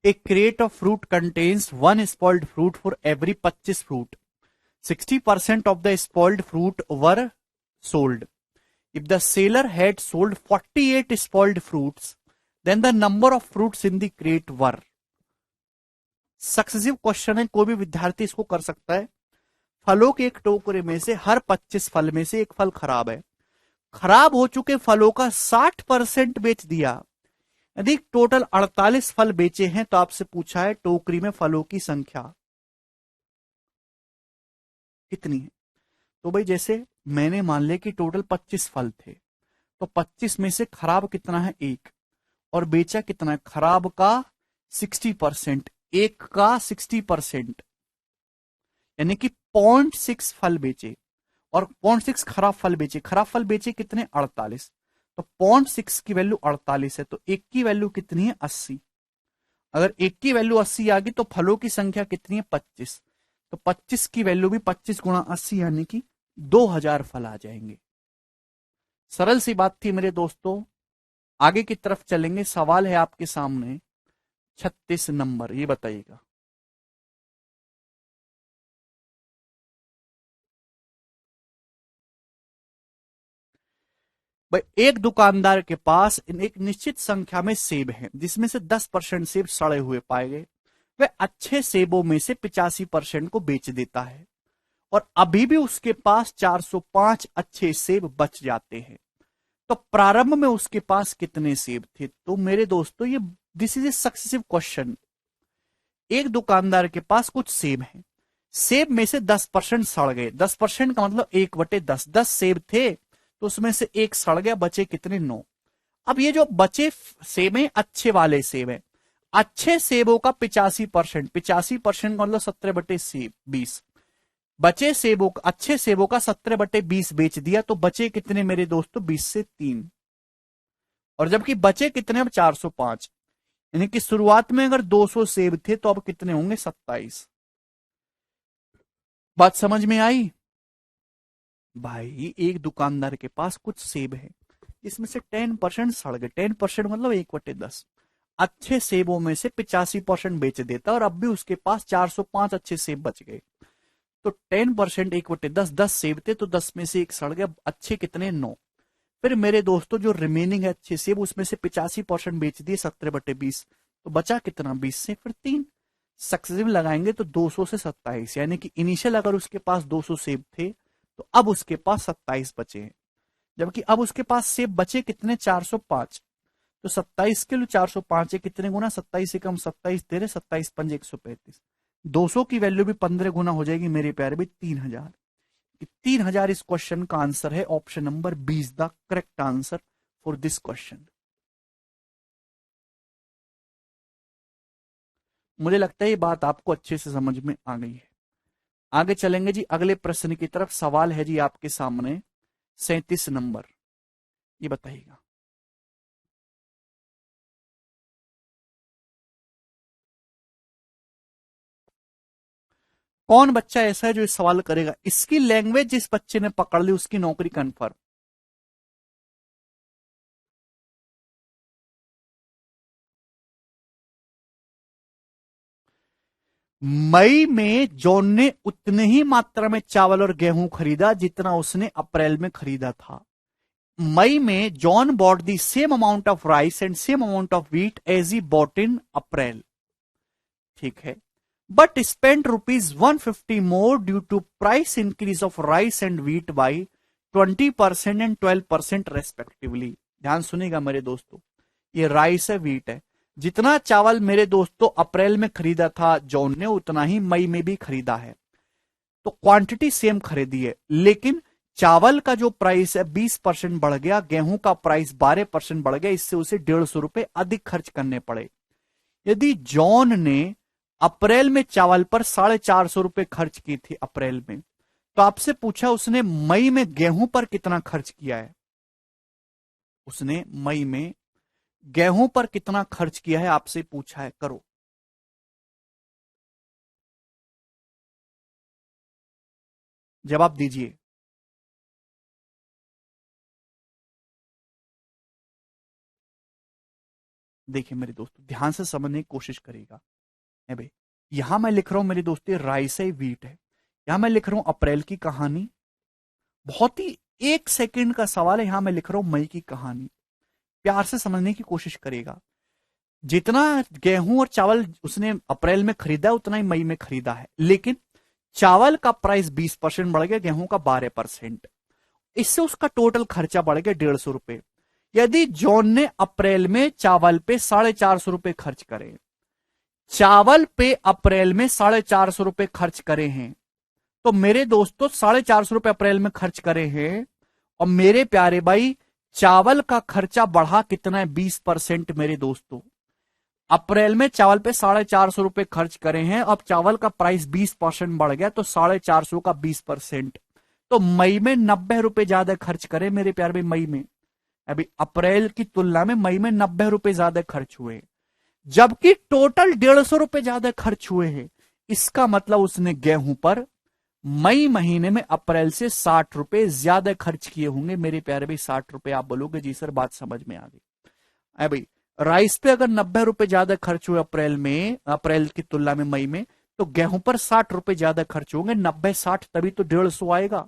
A crate of fruit contains 1 spoiled fruit for every 25 fruit. 60% of the spoiled fruit were sold. If the seller had sold 48 spoiled fruits, then the number of fruits in the crate were. Successive question है, कोई भी विद्यार्थी इसको कर सकता है. फलों के एक टोकरे में से हर 25 फल में से एक फल खराब है. खराब हो चुके फलों का 60% बेच दिया. यदि टोटल 48 फल बेचे हैं तो आपसे पूछा है टोकरी में फलों की संख्या कितनी है. तो भाई जैसे मैंने मान लिया कि टोटल 25 फल थे, तो 25 में से खराब कितना है, एक, और बेचा कितना है, खराब का 60%, एक का 60%, यानी कि 0.6 फल बेचे और 0.6 खराब फल बेचे. खराब फल बेचे कितने, 48. तो 0.6 की वैल्यू 48 है, तो एक की वैल्यू कितनी है, 80. अगर एक की वैल्यू 80 आ गई तो फलों की संख्या कितनी है, 25. तो 25 की वैल्यू भी 25 गुणा 80 यानी कि 2000 फल आ जाएंगे. सरल सी बात थी मेरे दोस्तों. आगे की तरफ चलेंगे. सवाल है आपके सामने 36 नंबर, ये बताइएगा. भाई एक दुकानदार के पास एक निश्चित संख्या में सेब हैं, जिसमें से 10% सेब सड़े हुए पाए गए. वह अच्छे सेबों में से 85% को बेच देता है और अभी भी उसके पास 405 अच्छे सेब बच जाते हैं. तो प्रारंभ में उसके पास कितने सेब थे. तो मेरे दोस्तों ये this is a successive question. एक दुकानदार के पास कुछ सेब हैं, सेब में से 10% सड़ गए. 10% का मतलब 1/10. 10 सेब थे तो उसमें से एक सड़ गया, बचे कितने, 9. अब ये जो बचे सेब हैं अच्छे वाले सेब हैं. अच्छे सेबों का 85%, 85% का मतलब 17/20. बचे सेबों का, अच्छे सेबों का 17/20 बेच दिया, तो बचे कितने मेरे दोस्तों, 20 से 3. और जबकि बचे कितने, अब 405. यानी कि शुरुआत में अगर 200 सेब थे तो अब कितने होंगे, 27. बात समझ में आई. भाई एक दुकानदार के पास कुछ सेब है, इसमें से 10% सड़ गए. 10% मतलब 1/10. अच्छे सेबों में से 85% बेच देता और अब भी उसके पास 405 अच्छे सेब बच गए. तो 10%, 1/10, 10 सेब थे तो 10 में से एक सड़ गया, अच्छे कितने, 9. फिर मेरे दोस्तों जो रिमेनिंग है अच्छे सेब, उसमें से 85% बेच दिए, 17/20. तो बचा कितना, 20 से फिर 3. सक्सेसिव लगाएंगे तो 200 से 27, यानी कि इनिशियल अगर उसके पास 200 सेब थे तो अब उसके पास 27 बचे हैं. जबकि अब उसके पास सेब बचे कितने, 405. तो 27 के लिए 405 है, कितने गुना, 27 से कम 27 तेरे, 27 पंजे 135. 200 की वैल्यू भी 15 गुना हो जाएगी मेरे प्यारे भी, 3000. 3000 इस क्वेश्चन का आंसर है. Option number B is the correct answer for this question. मुझे लगता है ये बात आपको अच्छे से समझ में आ गई है. आगे चलेंगे जी अगले प्रश्न की तरफ. सवाल है जी आपके सामने 37 नंबर, ये बताइएगा. कौन बच्चा ऐसा है जो इस सवाल करेगा, इसकी लैंग्वेज जिस बच्चे ने पकड़ ली उसकी नौकरी कंफर्म. मई में जॉन ने उतने ही मात्रा में चावल और गेहूं खरीदा जितना उसने अप्रैल में खरीदा था. मई में John bought the same amount of rice and same amount of wheat as he bought in April. ठीक है. But spend ₹150 more due to price increase of rice and wheat by 20% and 12% respectively. ध्यान सुनेगा मेरे दोस्तों, ये rice है, wheat है. जितना चावल मेरे दोस्तों अप्रैल में खरीदा था जॉन ने, उतना ही मई में भी खरीदा है. तो क्वांटिटी सेम खरीदी है, लेकिन चावल का जो प्राइस है 20% बढ़ गया, गेहूं का प्राइस 12% बढ़ गया, इससे उसे ₹150 अधिक खर्च करने पड़े. यदि जॉन ने अप्रैल में चावल पर ₹450 खर्च किए थे अप्रैल में, तो आपसे पूछा उसने मई में गेहूं पर कितना खर्च किया है. उसने मई में गेहूं पर कितना खर्च किया है आपसे पूछा है. करो जवाब दीजिए. देखिए मेरे दोस्तों, ध्यान से समझने की कोशिश करिएगा। है भाई, यहां मैं लिख रहा हूं मेरे दोस्तों राई से वीट है, यहां मैं लिख रहा हूं अप्रैल की कहानी। बहुत ही 1 सेकंड का सवाल है, यहां मैं लिख रहा हूं मई की कहानी। प्यार से समझने की कोशिश करिएगा। जितना गेहूं और चावल उसने अप्रैल में खरीदा उतना ही मई में खरीदा है, लेकिन चावल का प्राइस 20% बढ़ गया, गेहूं का 12%। इससे उसका टोटल खर्चा बढ़ गया 150 रुपए। यदि जॉन ने अप्रैल में चावल पे 450 रुपए खर्च करे, चावल पे अप्रैल में 450 रुपए खर्च करे हैं, तो मेरे दोस्तों 450 रुपए अप्रैल में खर्च करे हैं, और मेरे प्यारे भाई चावल का खर्चा बढ़ा कितना है? 20%। मेरे दोस्तों, अप्रैल में चावल पे 450 रुपए खर्च करे हैं, अब चावल का प्राइस 20% बढ़ गया, तो 450 का 20%, तो मई में 90 रुपए ज्यादा खर्च करे मेरे प्यारे भाई। मई में, अभी अप्रैल की तुलना में मई में 90 रुपए ज्यादा खर्च हुए, जबकि टोटल 150 रुपए ज्यादा खर्च हुए हैं। इसका मतलब उसने गेहूं पर मई महीने में अप्रैल से 60 रुपए ज्यादा खर्च किए होंगे मेरे प्यारे भाई। 60 रुपए। आप बोलोगे जी सर बात समझ में आ गई। अरे भाई, राइस पे अगर 90 रुपए ज्यादा खर्च हुए अप्रैल में, अप्रैल की तुलना में मई में, तो गेहूं पर 60 रुपए ज्यादा खर्च होंगे। 90 60 तभी तो 150 आएगा।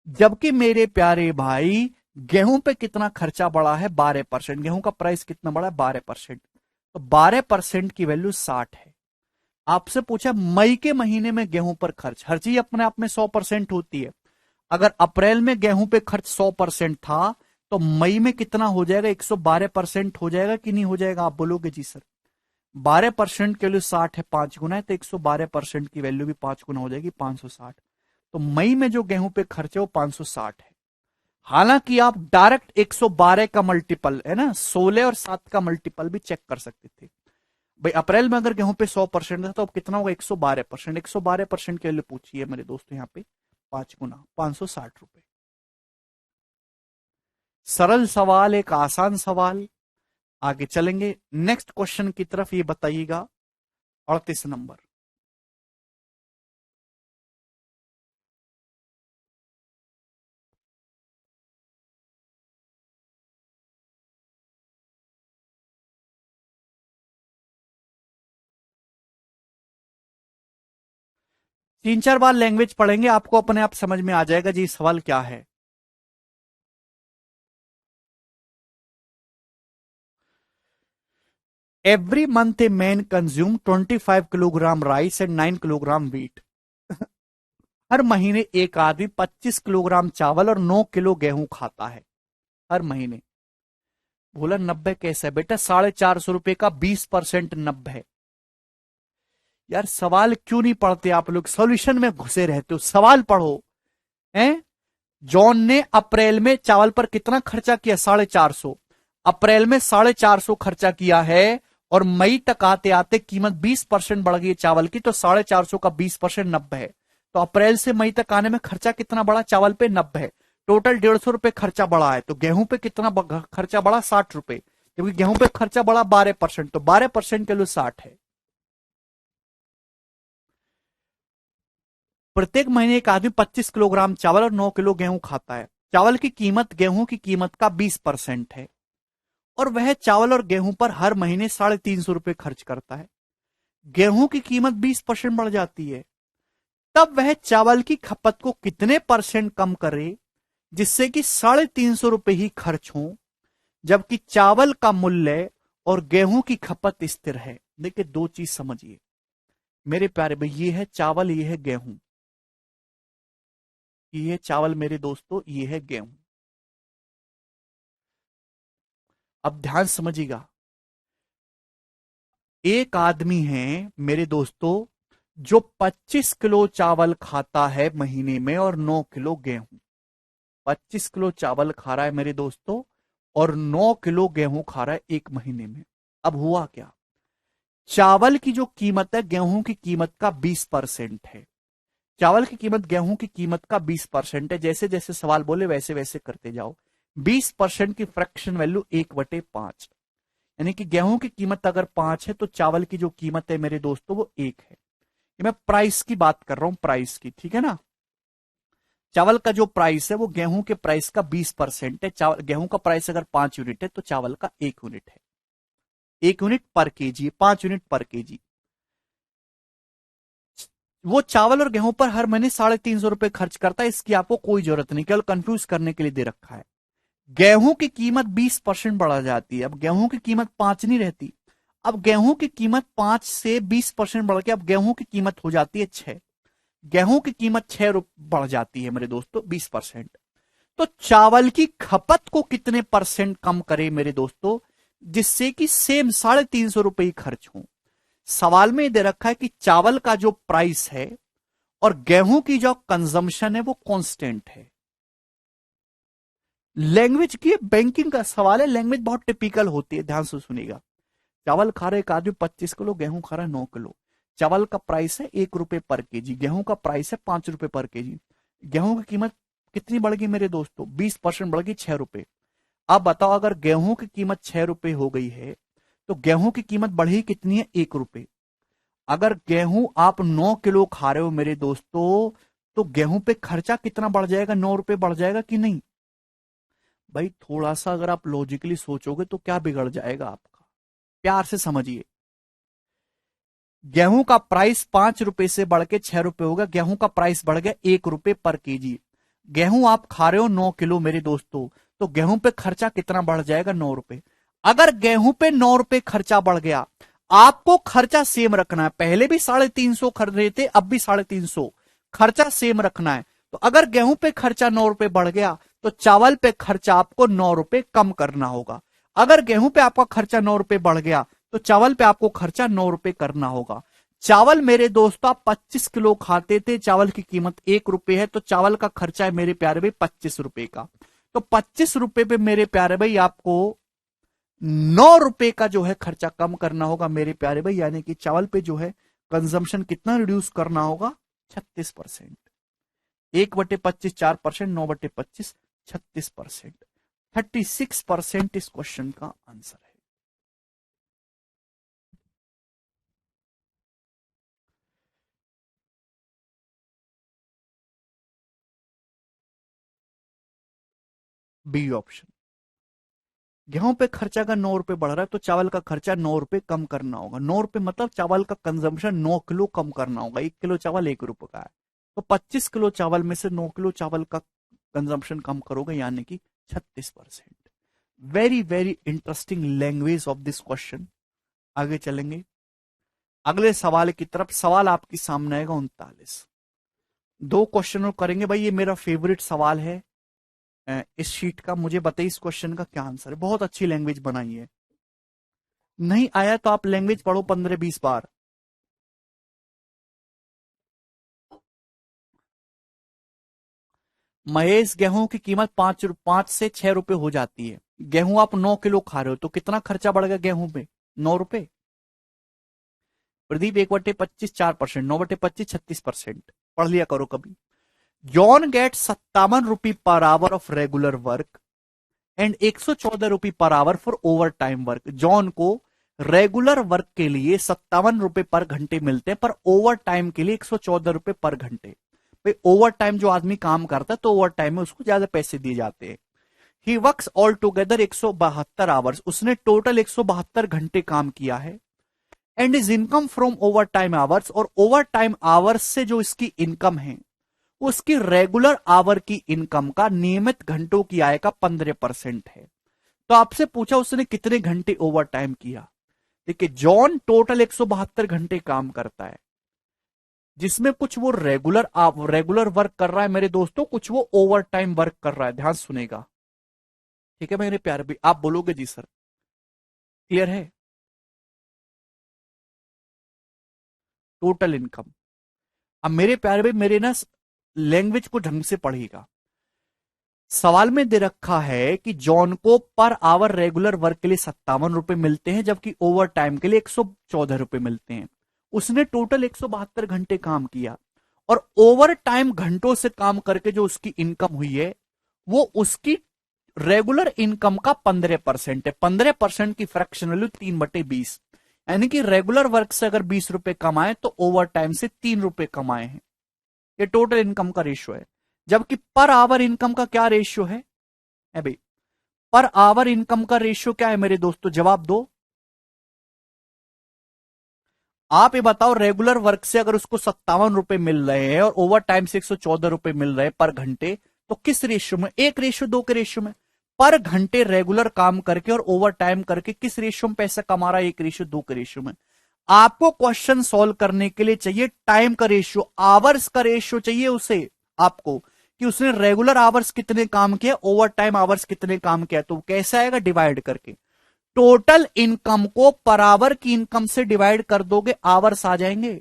जबकि मेरे प्यारे भाई गेहूं पे कितना खर्चा बढ़ा है? 12%। गेहूं का प्राइस कितना बढ़ा है? 12%। तो 12% की वैल्यू 60 है। आपसे पूछा मई के महीने में गेहूं पर खर्च, हर चीज अपने आप में 100% होती है। अगर अप्रैल में गेहूं पे खर्च 100% था, तो मई में कितना हो जाएगा? 112% हो जाएगा कि नहीं हो जाएगा? आप बोलोगे जी सर 12% की वैल्यू 60 है, 5 गुना है, तो 112% की वैल्यू भी 5 गुना हो जाएगी, 560। तो मई में जो गेहूं पे खर्च है वो 560 है। हालांकि आप डायरेक्ट 112 का मल्टीपल है ना, 16 और 7 का मल्टीपल भी चेक कर सकते थे। भाई अप्रैल में अगर गेहूं पे 100% था, तो अब कितना होगा? 112%। 112% के लिए पूछिए मेरे दोस्तों, यहाँ पे 5 गुना 560 रुपए। सरल सवाल, एक आसान सवाल। आगे चलेंगे नेक्स्ट क्वेश्चन की तरफ। ये बताइएगा 38 नंबर। तीन चार बार लैंग्वेज पढ़ेंगे, आपको अपने आप समझ में आ जाएगा जी सवाल क्या है। Every month a man consume 25 kilogram rice and 9 kilogram wheat. हर महीने एक आदमी 25 किलोग्राम चावल और 9 किलो गेहूं खाता है। हर महीने। बोला 90 कैसे है बेटा? 450 रुपए का 20%, 90 है। यार सवाल क्यों नहीं पढ़ते आप लोग? सॉल्यूशन में घुसे रहते हो, सवाल पढ़ो। हैं? जॉन ने अप्रैल में चावल पर कितना खर्चा किया? 450। अप्रैल में 450 खर्चा किया है, और मई तक आते आते कीमत 20% बढ़ गई है चावल की, तो 450 का 20% 90 है। तो अप्रैल से मई तक आने में खर्चा कितना बढ़ा? चावल पे 90 है। टोटल 150 रुपए खर्चा बढ़ा है, तो गेहूं पे कितना खर्चा बढ़ा? 60 रुपए। क्योंकि गेहूं पे खर्चा बढ़ा 12%, तो 12% के लिए 60 है। प्रत्येक महीने एक आदमी 25 किलोग्राम चावल और 9 किलो गेहूं खाता है। चावल की कीमत गेहूं की कीमत का 20% है, और वह चावल और गेहूं पर हर महीने 350 रुपए खर्च करता है। गेहूं की कीमत 20% बढ़ जाती है, तब वह चावल की खपत को कितने परसेंट कम करे जिससे कि 350 रुपए ही खर्च हो, जबकि चावल का मूल्य और गेहूं की खपत स्थिर है। देखिए दो चीज समझिए मेरे प्यारे भाई, ये है चावल, ये है गेहूं। ये है चावल मेरे दोस्तों, ये है गेहूं। अब ध्यान समझिएगा। एक आदमी है मेरे दोस्तों जो 25 किलो चावल खाता है महीने में और 9 किलो गेहूं। 25 किलो चावल खा रहा है मेरे दोस्तों, और 9 किलो गेहूं खा रहा है एक महीने में। अब हुआ क्या? चावल की जो कीमत है गेहूं की कीमत का 20% है। चावल की कीमत गेहूं की कीमत का 20% है। जैसे जैसे सवाल बोले वैसे वैसे करते जाओ। 20% की फ्रैक्शन वैल्यू 1/5, यानी कि गेहूं की कीमत अगर 5 है, तो चावल की जो कीमत है मेरे दोस्तों वो 1 है। ये मैं प्राइस की बात कर रहा हूं, प्राइस की, ठीक है ना। चावल का जो प्राइस है वो गेहूं के प्राइस का 20% है। गेहूं का प्राइस अगर 5 यूनिट है, तो चावल का 1 यूनिट है। 1 यूनिट पर केजी, 5 यूनिट पर केजी। वो चावल और गेहूं पर हर महीने 350 रुपए खर्च करता है, इसकी आपको कोई जरूरत नहीं, केवल कंफ्यूज करने के लिए दे रखा है। गेहूं की कीमत 20% बढ़ जाती है, अब गेहूं की कीमत 5 नहीं रहती, अब गेहूं की कीमत 5 से 20% बढ़ के अब गेहूं की कीमत हो जाती है 6। गेहूं की कीमत 6 बढ़ जाती है मेरे दोस्तों 20%। तो चावल की खपत को कितने परसेंट कम करे मेरे दोस्तों, जिससे कि सेम 350 रुपए ही खर्च हो। सवाल में दे रखा है कि चावल का जो प्राइस है और गेहूं की जो कंजम्पशन है वो कांस्टेंट है। लैंग्वेज की बैंकिंग का सवाल है, लैंग्वेज बहुत टिपिकल होती है, ध्यान से सुनिएगा। चावल खा रहे एक आदमी 25 किलो, गेहूं खा रहा है 9 किलो। चावल का प्राइस है 1 रुपए पर केजी, गेहूं का प्राइस है 5 रुपए पर केजी। गेहूं की कीमत कितनी बढ़ गई मेरे दोस्तों, 20% बढ़ गई, 6 रुपए। अब बताओ अगर गेहूं की कीमत 6 रुपए हो गई है तो गेहूं की कीमत बढ़ी कितनी है, 1 रुपए। अगर गेहूं आप 9 किलो खा रहे हो मेरे दोस्तों, तो गेहूं पे खर्चा कितना बढ़ जाएगा, 9 रुपए बढ़ जाएगा कि नहीं। भाई थोड़ा सा अगर आप लॉजिकली सोचोगे तो क्या बिगड़ जाएगा आपका, प्यार से समझिए। गेहूं का प्राइस 5 रुपए से बढ़ के 6 रुपए हो गया, गेहूं का प्राइस बढ़ गया 1 रुपए पर केजी। गेहूं आप खा रहे हो 9 किलो मेरे दोस्तों, तो गेहूं पे खर्चा कितना बढ़ जाएगा, 9 रुपए। अगर गेहूं पे 9 रुपए खर्चा बढ़ गया, आपको खर्चा सेम रखना है, पहले भी 350 खरीद रहे थे, अब भी 350, खर्चा सेम रखना है। तो अगर गेहूं पे खर्चा 9 रुपए बढ़ गया तो चावल पे खर्चा आपको 9 रुपए कम करना होगा। अगर गेहूं पे आपका खर्चा 9 रुपए बढ़ गया तो चावल पे आपको खर्चा 9 रुपए करना होगा। चावल मेरे दोस्तों आप 25 किलो खाते थे, चावल की कीमत 1 रुपए है, तो चावल का खर्चा है मेरे प्यारे भाई 25 रुपए का। तो 25 रुपए पे मेरे प्यारे भाई आपको 9 रुपए का जो है खर्चा कम करना होगा मेरे प्यारे भाई, यानी कि चावल पे जो है कंजम्पशन कितना रिड्यूस करना होगा, 36%। 1/25 4%, 9/25 36%। 36% इस क्वेश्चन का आंसर है। B option. गेहूं पे खर्चा का 9 रुपए बढ़ रहा है तो चावल का खर्चा 9 रुपए कम करना होगा। 9 रुपए मतलब चावल का कंजम्पशन 9 किलो कम करना होगा, 1 किलो चावल 1 रुपए का है, तो 25 किलो चावल में से 9 किलो चावल का कंजम्पशन कम करोगे, यानी कि 36%। Very very interesting language of this question. आगे चलेंगे अगले सवाल की तरफ। सवाल आपके सामने आएगा 39। दो क्वेश्चन और करेंगे भाई, ये मेरा फेवरेट सवाल है इस शीट का। मुझे बताइए इस क्वेश्चन का क्या आंसर है, बहुत अच्छी लैंग्वेज बनाई है। नहीं आया तो आप लैंग्वेज पढ़ो 15-20 बार। महेश गेहूं की कीमत 5 से 6 रुपए हो जाती है, गेहूं आप 9 किलो खा रहे हो तो कितना खर्चा बढ़ गया गेहूं पे, 9 रुपए। प्रदीप 1/25 4%, 9/25 36%। पढ़ लिया करो कभी। जॉन गेट 57 रुपये per hour of regular work and 114 रुपये per hour for over time work. John को रेगुलर वर्क के लिए 57 रुपए पर घंटे मिलते हैं, पर ओवर टाइम के लिए 114 रुपए पर घंटे। भाई ओवर टाइम जो आदमी काम करता है तो ओवर टाइम में उसको ज्यादा पैसे दिए जाते हैं। He works all together 172 hours, उसने टोटल 172 घंटे काम किया है। And is income from over time hours, और ओवर टाइम आवर्स से जो इसकी इनकम है उसकी रेगुलर आवर की इनकम का नियमित घंटों की आय का 15% है। तो आपसे पूछा उसने कितने घंटे ओवर टाइम किया। देखिए जॉन टोटल 172 घंटे काम करता है, जिसमें कुछ वो रेगुलर वर्क कर रहा है मेरे दोस्तों, कुछ वो ओवर टाइम वर्क कर रहा है। ध्यान सुनेगा, ठीक है मेरे प्यारे भी, आप बोलोगे जी सर, क्लियर है। Total income. अब मेरे प्यारे भाई मेरे ना लैंग्वेज को ढंग से पढ़िएगा। सवाल में दे रखा है कि जॉन को पर आवर रेगुलर वर्क के लिए 57 रुपए मिलते हैं, जबकि ओवर टाइम के लिए 114 रुपए मिलते हैं। उसने टोटल 172 घंटे काम किया, और ओवर टाइम घंटों से काम करके जो उसकी इनकम हुई है वो उसकी रेगुलर इनकम का 15% है। 15% की फ्रैक्शन वैल्यू 3/20, यानी कि रेगुलर वर्क से अगर 20 रुपए कमाए तो ओवर टाइम से 3 रुपए कमाए हैं। ये टोटल इनकम का रेशियो है। जबकि पर आवर इनकम का क्या रेशियो है भाई, पर आवर इनकम का रेशियो क्या है मेरे दोस्तों, जवाब दो। आप ये बताओ, रेगुलर वर्क से अगर उसको 57 रुपए मिल रहे हैं और ओवर टाइम से 114 रुपए मिल रहे हैं पर घंटे, तो किस रेशियो में? 1:2 के रेशियो में। पर घंटे रेगुलर काम करके और ओवर टाइम करके किस रेशियो में पैसा कमा रहा है? 1:2 के रेशियो में। आपको क्वेश्चन सॉल्व करने के लिए चाहिए टाइम का रेशियो, आवर्स का रेशियो चाहिए उसे, आपको, कि उसने रेगुलर आवर्स कितने काम किया, ओवर टाइम आवर्स कितने काम किया। तो कैसे आएगा? डिवाइड करके। टोटल इनकम को पर आवर की इनकम से डिवाइड कर दोगे, आवर्स आ जाएंगे।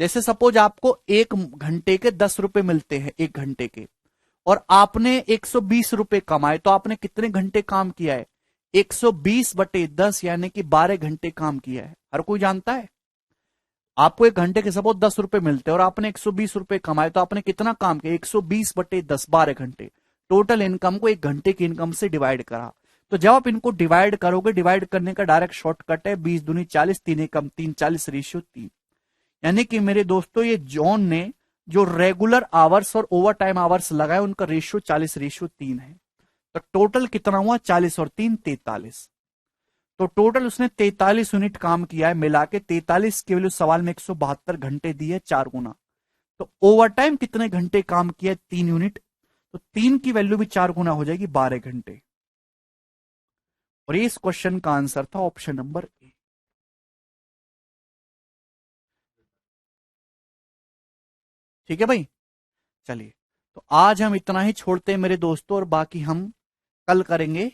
जैसे सपोज आपको 1 घंटे के 10 रुपए मिलते हैं, 1 घंटे के, और आपने 120 रुपए कमाए, तो आपने कितने घंटे काम किया है? 120/10 यानी कि 12 घंटे काम किया है। हर कोई जानता है। आपको 1 घंटे के सपोज 10 रुपए मिलते हैं और आपने 120 रुपए कमाए, तो आपने कितना काम किया? 120/10, 12 घंटे। टोटल इनकम को 1 घंटे की इनकम से डिवाइड करा। तो जब आप इनको डिवाइड करोगे, डिवाइड करने का डायरेक्ट शॉर्टकट है 20 दूनी 40, 3 एकम 3, 40:3। यानी कि मेरे दोस्तों, ये जॉन ने जो रेगुलर आवर्स और ओवर टाइम आवर्स लगाए, उनका रेशियो 40:3 है। तो टोटल कितना हुआ? 40 और 3, 43। तो टोटल उसने 43 यूनिट काम किया है, मिला के 43 की वैल्यू सवाल में 172 घंटे दी है, 4 गुना। तो ओवर टाइम कितने घंटे काम किया है? 3 यूनिट। तो 3 की वैल्यू भी 4 गुना हो जाएगी, 12 घंटे। और इस क्वेश्चन का आंसर था ऑप्शन नंबर ए। ठीक है भाई, चलिए। तो आज हम इतना ही छोड़ते हैं मेरे दोस्तों, और बाकी हम कल करेंगे